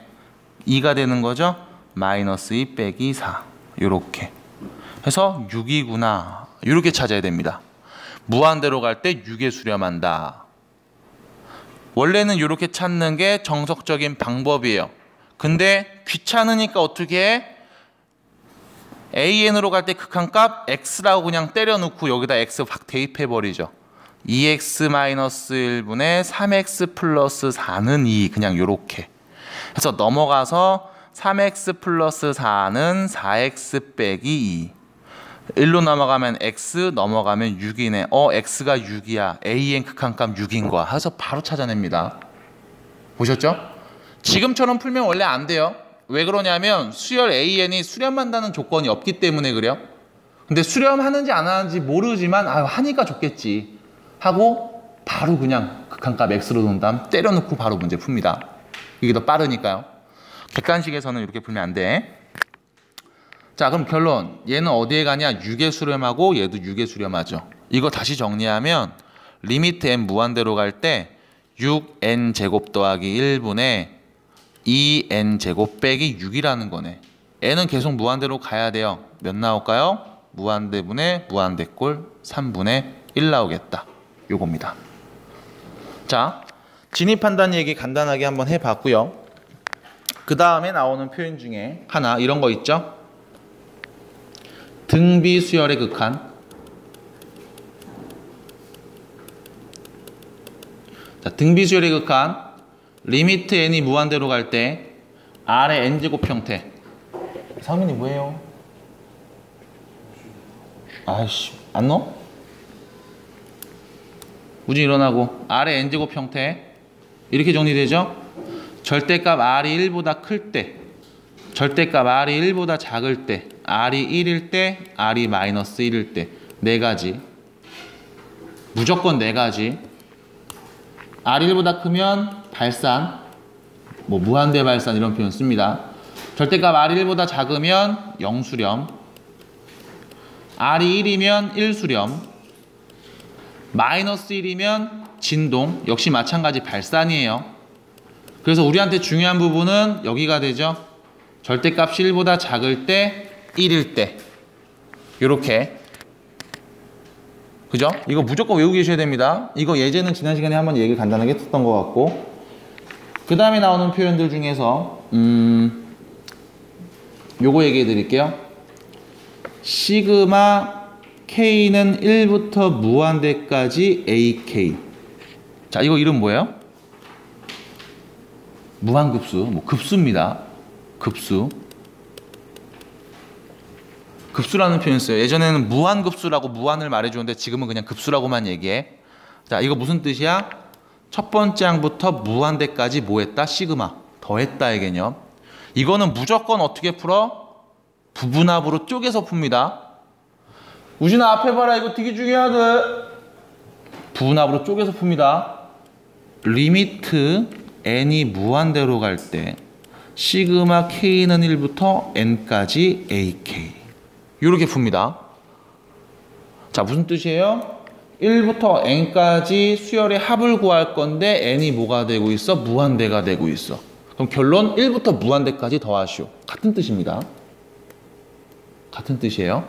2가 되는 거죠? 마이너스 2 빼기 4. 요렇게 해서 6이구나. 이렇게 찾아야 됩니다. 무한대로 갈 때 6에 수렴한다. 원래는 이렇게 찾는 게 정석적인 방법이에요. 근데 귀찮으니까 어떻게 해? an으로 갈 때 극한값 x라고 그냥 때려놓고 여기다 x 확 대입해버리죠. 2x-1분의 3x 플러스 4는 2. 그냥 요렇게 해서 넘어가서 3x 플러스 4는 4x 빼기 2. 1로 넘어가면 x, 넘어가면 6이네. x가 6이야. an 극한값 6인 거야. 해서 바로 찾아냅니다. 보셨죠? 지금처럼 풀면 원래 안 돼요. 왜 그러냐면 수열 an이 수렴한다는 조건이 없기 때문에 그래요. 근데 수렴하는지 안 하는지 모르지만 하니까 좋겠지 하고 바로 그냥 극한값 x로 놓은 다음 때려놓고 바로 문제 풉니다. 이게 더 빠르니까요. 객관식에서는 이렇게 풀면 안 돼. 자, 그럼 결론. 얘는 어디에 가냐? 6에 수렴하고 얘도 6에 수렴하죠. 이거 다시 정리하면 리미트 n 무한대로 갈 때 6n 제곱 더하기 1분의 2n 제곱 빼기 6이라는 거네. n은 계속 무한대로 가야 돼요. 몇 나올까요? 무한대분의 무한대꼴 3분의 1 나오겠다. 요겁니다. 자, 진입한다는 얘기 간단하게 한번 해봤고요. 그 다음에 나오는 표현 중에 하나 이런 거 있죠? 등비수열의 극한. 자, 등비수열의 극한. 리미트 n이 무한대로 갈 때 R의 n제곱 형태. 상민이 뭐예요? 아이씨, 안 넣어? 우진 일어나고. R의 n제곱 형태. 이렇게 정리되죠? 절대값 R이 1보다 클 때, 절대값 R이 1보다 작을 때, R이 1일 때, R이 마이너스 1일 때, 네 가지. 무조건 네 가지. R이 1보다 크면 발산, 뭐 무한대 발산 이런 표현 씁니다. 절대값 R이 1보다 작으면 0수렴, R이 1이면 1수렴, 마이너스 1이면 진동, 역시 마찬가지 발산이에요. 그래서 우리한테 중요한 부분은 여기가 되죠. 절대값이 1보다 작을 때, 1일 때. 요렇게. 그죠? 이거 무조건 외우고 계셔야 됩니다. 이거 예제는 지난 시간에 한번 얘기 간단하게 했었던 것 같고. 그 다음에 나오는 표현들 중에서 요거 얘기해 드릴게요. 시그마 K는 1부터 무한대까지 AK. 자, 이거 이름 뭐예요? 무한급수, 뭐 급수입니다. 급수. 급수라는 표현 써요. 예전에는 무한급수라고 무한을 말해주는데 지금은 그냥 급수라고만 얘기해. 자, 이거 무슨 뜻이야? 첫 번째 항부터 무한대까지 뭐 했다? 시그마. 더했다의 개념. 이거는 무조건 어떻게 풀어? 부분합으로 쪼개서 풉니다. 우진아 앞에 봐라. 이거 되게 중요하다. 부분합으로 쪼개서 풉니다. 리미트 n이 무한대로 갈 때 시그마 k는 1부터 n까지 ak. 이렇게 풉니다. 자, 무슨 뜻이에요? 1부터 n까지 수열의 합을 구할 건데 n이 뭐가 되고 있어? 무한대가 되고 있어. 그럼 결론 1부터 무한대까지 더하시오. 같은 뜻입니다. 같은 뜻이에요.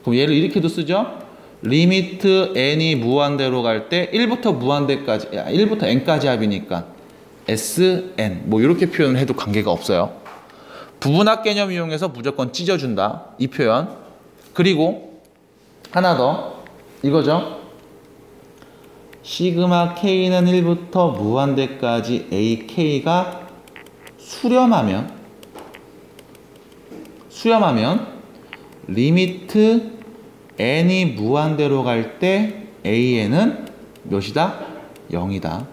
그럼 얘를 이렇게도 쓰죠? 리미트 n이 무한대로 갈 때 1부터 무한대까지, 1부터 n까지 합이니까 Sn 뭐 이렇게 표현을 해도 관계가 없어요. 부분합 개념 이용해서 무조건 찢어준다. 이 표현. 그리고 하나 더 이거죠. 시그마 K는 1부터 무한대까지 AK가 수렴하면 리미트 n이 무한대로 갈 때 AN은 몇이다? 0이다.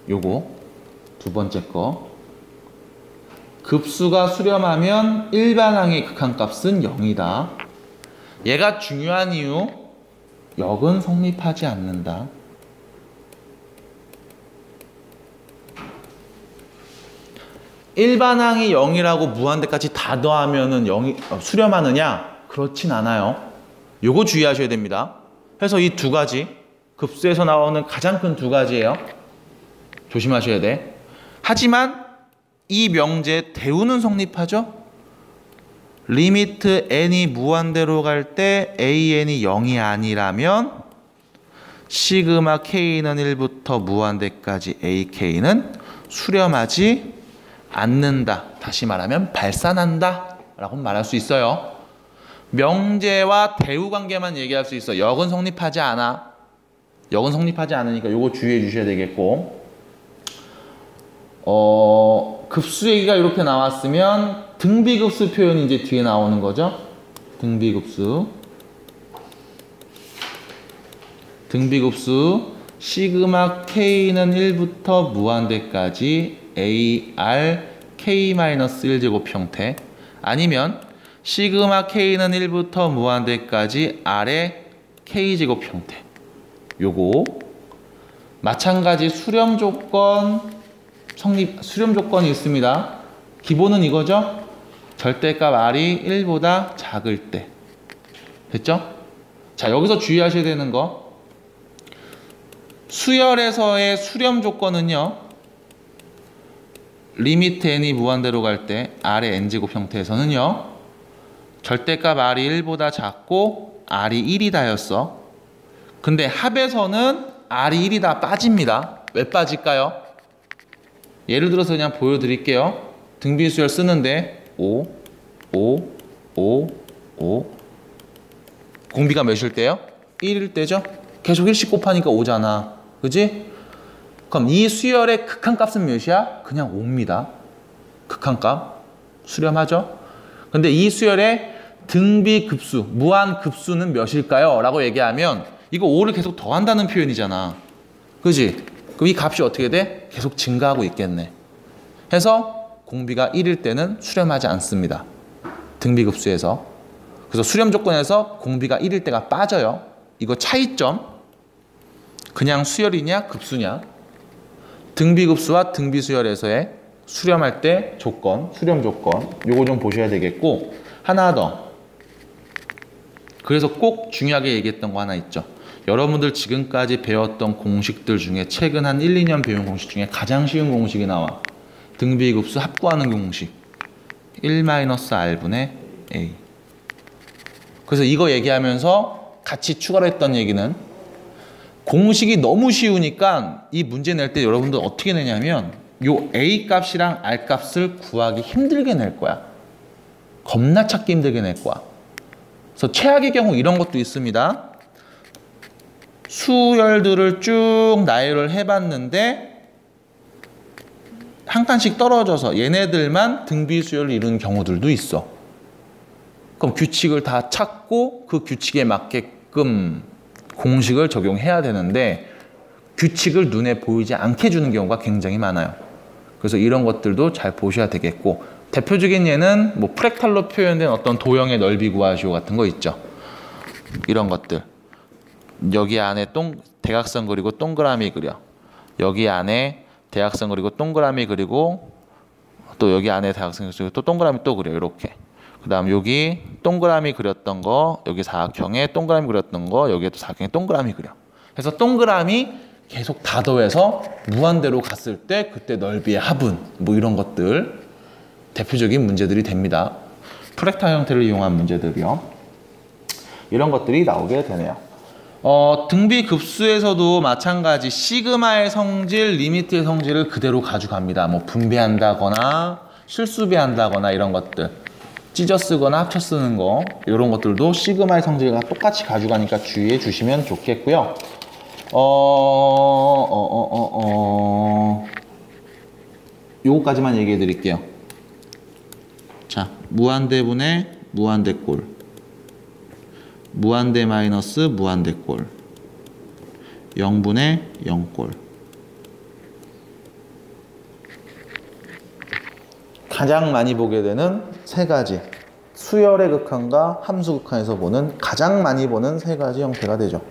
요거 두 번째 거. 급수가 수렴하면 일반항의 극한값은 0이다. 얘가 중요한 이유, 역은 성립하지 않는다. 일반항이 0이라고 무한대까지 다 더하면은 0이 수렴하느냐? 그렇진 않아요. 요거 주의하셔야 됩니다. 그래서 이 두 가지, 급수에서 나오는 가장 큰 두 가지예요. 조심하셔야 돼. 하지만 이 명제 대우는 성립하죠? 리미트 n이 무한대로 갈 때 an이 0이 아니라면 시그마 k는 1부터 무한대까지 ak는 수렴하지 않는다. 다시 말하면 발산한다 라고 말할 수 있어요. 명제와 대우 관계만 얘기할 수 있어. 역은 성립하지 않아. 역은 성립하지 않으니까 요거 주의해 주셔야 되겠고, 급수 얘기가 이렇게 나왔으면 등비급수 표현이 이제 뒤에 나오는 거죠. 등비급수. 등비급수 시그마 k는 1부터 무한대까지 AR K-1제곱 형태, 아니면 시그마 K는 1부터 무한대까지 R의 K제곱 형태. 요거 마찬가지 수렴 조건이 있습니다. 기본은 이거죠. 절대값 R이 1보다 작을 때. 됐죠? 자, 여기서 주의하셔야 되는 거. 수열에서의 수렴 조건은요. 리미트 n이 무한대로 갈 때 R의 n제곱 형태에서는요. 절대값 R이 1보다 작고 R이 1이다였어. 근데 합에서는 R이 1이다 빠집니다. 왜 빠질까요? 예를 들어서 그냥 보여드릴게요. 등비수열 쓰는데 5, 5, 5, 5 공비가 몇일 때요? 1일 때죠? 계속 1씩 곱하니까 5잖아. 그지? 그럼 이 수열의 극한값은 몇이야? 그냥 5입니다. 극한값. 수렴하죠? 근데 이 수열의 등비급수, 무한급수는 몇일까요? 라고 얘기하면 이거 5를 계속 더한다는 표현이잖아. 그지? 그럼 이 값이 어떻게 돼? 계속 증가하고 있겠네. 해서 공비가 1일 때는 수렴하지 않습니다. 등비급수에서. 그래서 수렴 조건에서 공비가 1일 때가 빠져요. 이거 차이점. 그냥 수열이냐 급수냐. 등비급수와 등비수열에서의 수렴할 때 조건, 수렴 조건. 요거 좀 보셔야 되겠고, 하나 더. 그래서 꼭 중요하게 얘기했던 거 하나 있죠. 여러분들 지금까지 배웠던 공식들 중에 최근 한 1, 2년 배운 공식 중에 가장 쉬운 공식이 나와. 등비급수 합구하는 공식. 1-R분의 A. 그래서 이거 얘기하면서 같이 추가로 했던 얘기는 공식이 너무 쉬우니까 이 문제 낼 때 여러분들 어떻게 내냐면 요 A 값이랑 R 값을 구하기 힘들게 낼 거야. 겁나 찾기 힘들게 낼 거야. 그래서 최악의 경우 이런 것도 있습니다. 수열들을 쭉 나열을 해봤는데 한 칸씩 떨어져서 얘네들만 등비수열을 이루는 경우들도 있어. 그럼 규칙을 다 찾고 그 규칙에 맞게끔 공식을 적용해야 되는데 규칙을 눈에 보이지 않게 해주는 경우가 굉장히 많아요. 그래서 이런 것들도 잘 보셔야 되겠고, 대표적인 예는 뭐 프랙탈로 표현된 어떤 도형의 넓이 구하시오 같은 거 있죠. 이런 것들. 여기 안에 대각선 그리고 동그라미 그려. 여기 안에 대각선 그리고 동그라미 그리고 또 여기 안에 대각선 그리고 또 동그라미 또 그려. 이렇게. 그 다음 여기 동그라미 그렸던 거, 여기 사각형에 동그라미 그렸던 거, 여기에 또 사각형에 동그라미 그려. 그래서 동그라미 계속 다 더해서 무한대로 갔을 때 그때 넓이의 합은 뭐 이런 것들 대표적인 문제들이 됩니다. 프랙탈 형태를 이용한 문제들이요. 이런 것들이 나오게 되네요. 등비급수에서도 마찬가지 시그마의 성질, 리미트의 성질을 그대로 가져갑니다. 뭐 분배한다거나 실수배한다거나 이런 것들. 찢어 쓰거나 합쳐 쓰는 거 이런 것들도 시그마의 성질과 똑같이 가져가니까 주의해 주시면 좋겠고요. 요거까지만 얘기해 드릴게요. 자, 무한대분의 무한대꼴, 무한대 마이너스 무한대꼴, 0분의 0꼴. 가장 많이 보게 되는 세 가지, 수열의 극한과 함수 극한에서 보는 가장 많이 보는 세 가지 형태가 되죠.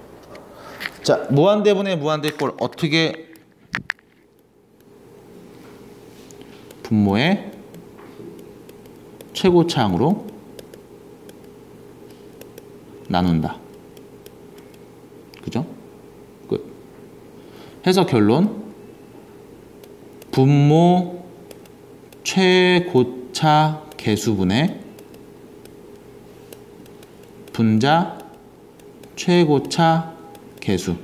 자, 무한대분의 무한대꼴 어떻게 분모의 최고차항으로 나눈다. 그죠? 끝. 해서 결론, 분모 최고차 개수분의 분자 최고차 개수.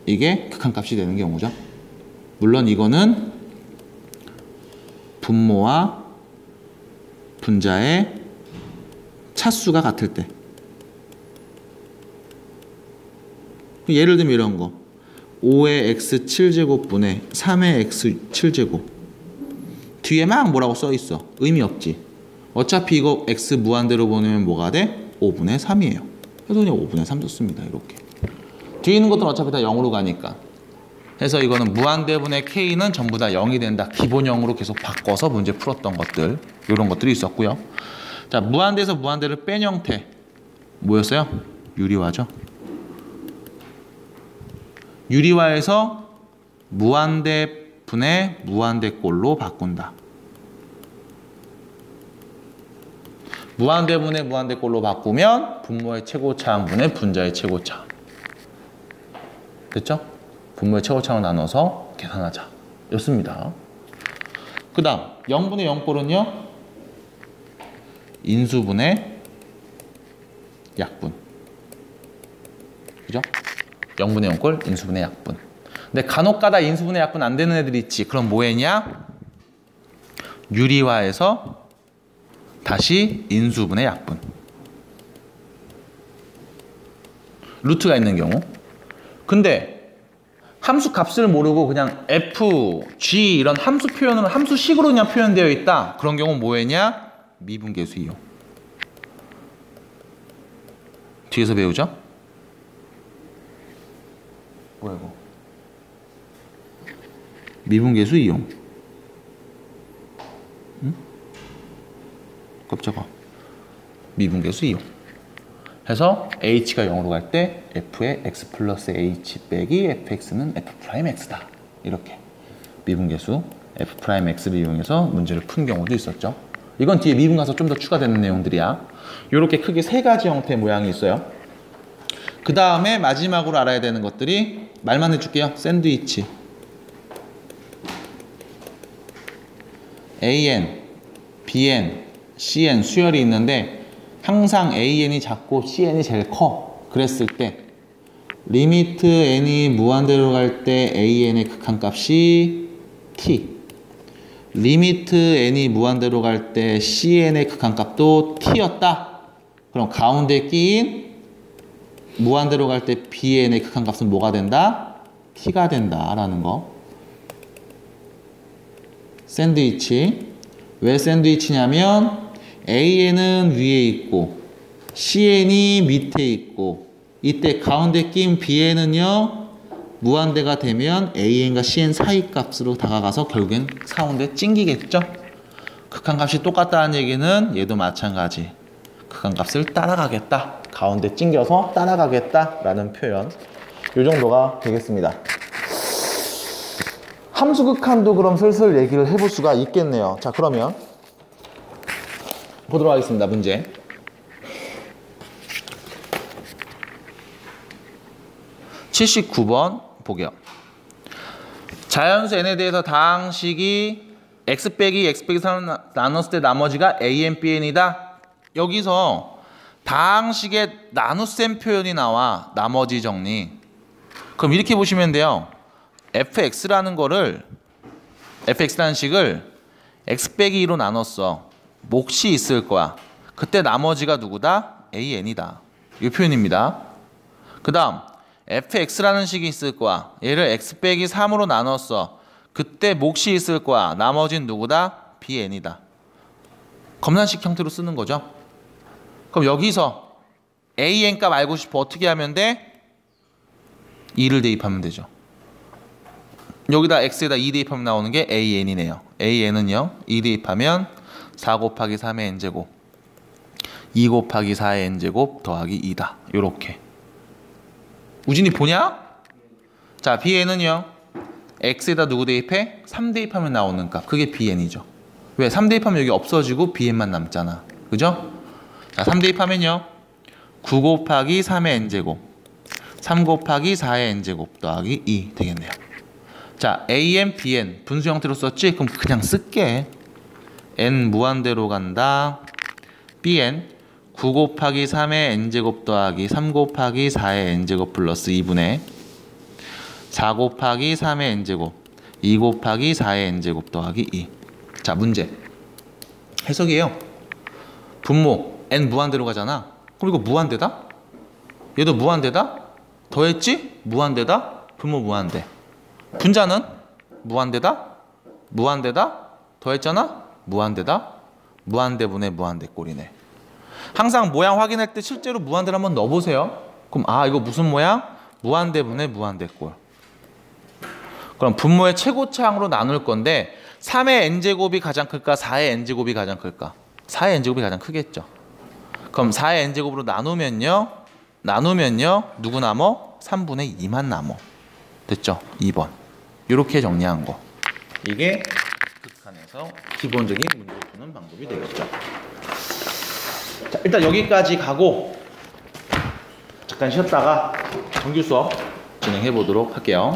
이게 극한값이 되는 경우죠. 물론 이거는 분모와 분자의 차수가 같을 때. 예를 들면 이런 거. 5의 x7제곱분의 3의 x7제곱. 뒤에 막 뭐라고 써 있어. 의미 없지. 어차피 이거 x 무한대로 보내면 뭐가 돼? 5분의 3이에요. 그래서 그냥 5분의 3 썼습니다. 이렇게. 뒤에 있는 것들은 어차피 다 0으로 가니까. 그래서 이거는 무한대분의 k는 전부 다 0이 된다. 기본 0으로 계속 바꿔서 문제 풀었던 것들. 이런 것들이 있었고요. 자, 무한대에서 무한대를 뺀 형태. 뭐였어요? 유리화죠. 유리화에서 무한대분의 무한대꼴로 바꾼다. 무한대분의 무한대꼴로 바꾸면 분모의 최고차항분의 분자의 최고차항. 됐죠? 분모의 최고차항을 나눠서 계산하자. 였습니다. 그 다음 0분의 0꼴은요. 인수분의 약분. 그죠? 0분의 0꼴 인수분의 약분. 근데 간혹가다 인수분의 약분 안 되는 애들이 있지. 그럼 뭐 했냐? 유리화해서 다시 인수분의 약분. 루트가 있는 경우. 근데 함수 값을 모르고 그냥 f, g 이런 함수 표현으로 함수식으로 그냥 표현되어 있다. 그런 경우 뭐 했냐? 미분계수 이용. 뒤에서 배우죠? 뭐야 이거? 미분계수 이용. 응? 깜짝아. 미분계수 이용. 해서 h가 0으로 갈 때 f의 x 플러스 h 빼기 fx는 f 프라임 x다. 이렇게 미분계수 f 프라임 x를 이용해서 문제를 푼 경우도 있었죠. 이건 뒤에 미분 가서 좀 더 추가되는 내용들이야. 이렇게 크게 세 가지 형태의 모양이 있어요. 그 다음에 마지막으로 알아야 되는 것들이 말만 해줄게요. 샌드위치. AN, BN, CN 수열이 있는데 항상 AN이 작고 CN이 제일 커. 그랬을 때 리미트 N이 무한대로 갈 때 AN의 극한값이 T. 리미트 N이 무한대로 갈 때 CN의 극한값도 T였다. 그럼 가운데 끼인 무한대로 갈 때 BN의 극한값은 뭐가 된다? T가 된다 라는 거. 샌드위치. 왜 샌드위치냐면 AN은 위에 있고 CN이 밑에 있고 이때 가운데 낀 BN은요 무한대가 되면 AN과 CN 사이 값으로 다가가서 결국엔 가운데 찡기겠죠. 극한값이 똑같다는 얘기는 얘도 마찬가지. 극한값을 따라가겠다. 가운데 찡겨서 따라가겠다 라는 표현. 이 정도가 되겠습니다. 함수극한도 그럼 슬슬 얘기를 해볼 수가 있겠네요. 자, 그러면 보도록 하겠습니다. 문제. (79번) 보게요. 자연수 n에 대해서 다항식이 x 빼기 x 빼기 3 나눴을 때 나머지가 an, bn이다. 여기서 다항식의 나눗셈 표현이 나와. 나머지 정리. 그럼 이렇게 보시면 돼요. fx라는 거를 fx라는 식을 x 빼기 2로 나눴어. 몫이 있을 거야. 그때 나머지가 누구다? an이다. 이 표현입니다. 그 다음 fx라는 식이 있을 거야. 얘를 x 빼기 3으로 나눴어. 그때 몫이 있을 거야. 나머지는 누구다? bn이다. 검산식 형태로 쓰는 거죠. 그럼 여기서 an 값 알고 싶어. 어떻게 하면 돼? 2를 대입하면 되죠. 여기다 x에다 2 대입하면 나오는 게 an이네요. an은요 2 대입하면 4 곱하기 3의 n제곱 2 곱하기 4의 n제곱 더하기 2다. 요렇게. 우진이 보냐? 자, bn은요 x에다 누구 대입해? 3 대입하면 나오는 값. 그게 bn이죠. 왜? 3 대입하면 여기 없어지고 bn만 남잖아. 그죠? 자, 3 대입하면요 9 곱하기 3의 n제곱 3 곱하기 4의 n제곱 더하기 2 되겠네요. 자, an, bn 분수 형태로 썼지? 그럼 그냥 쓸게. n 무한대로 간다. bn 9 곱하기 3의 n제곱 더하기 3 곱하기 4의 n제곱 플러스 2분의 4 곱하기 3의 n제곱 2 곱하기 4의 n제곱 더하기 2. 자, 문제. 해석이에요. 분모 n 무한대로 가잖아. 그럼 이거 무한대다? 얘도 무한대다? 더했지? 무한대다? 분모 무한대. 분자는 무한대다? 무한대다? 더했잖아? 무한대다? 무한대분의 무한대꼴이네. 항상 모양 확인할 때 실제로 무한대를 한번 넣어보세요. 그럼 아, 이거 무슨 모양? 무한대분의 무한대꼴. 그럼 분모의 최고차항으로 나눌 건데 3의 n제곱이 가장 클까? 4의 n제곱이 가장 클까? 4의 n제곱이 가장 크겠죠. 그럼 4의 n제곱으로 나누면요 누구 남어? 3분의 2만 남어. 됐죠? 2번. 이렇게 정리한 거. 이게 극한에서 기본적인 문제 푸는 방법이 되겠죠. 자, 일단 여기까지 가고 잠깐 쉬었다가 정규 수업 진행해 보도록 할게요.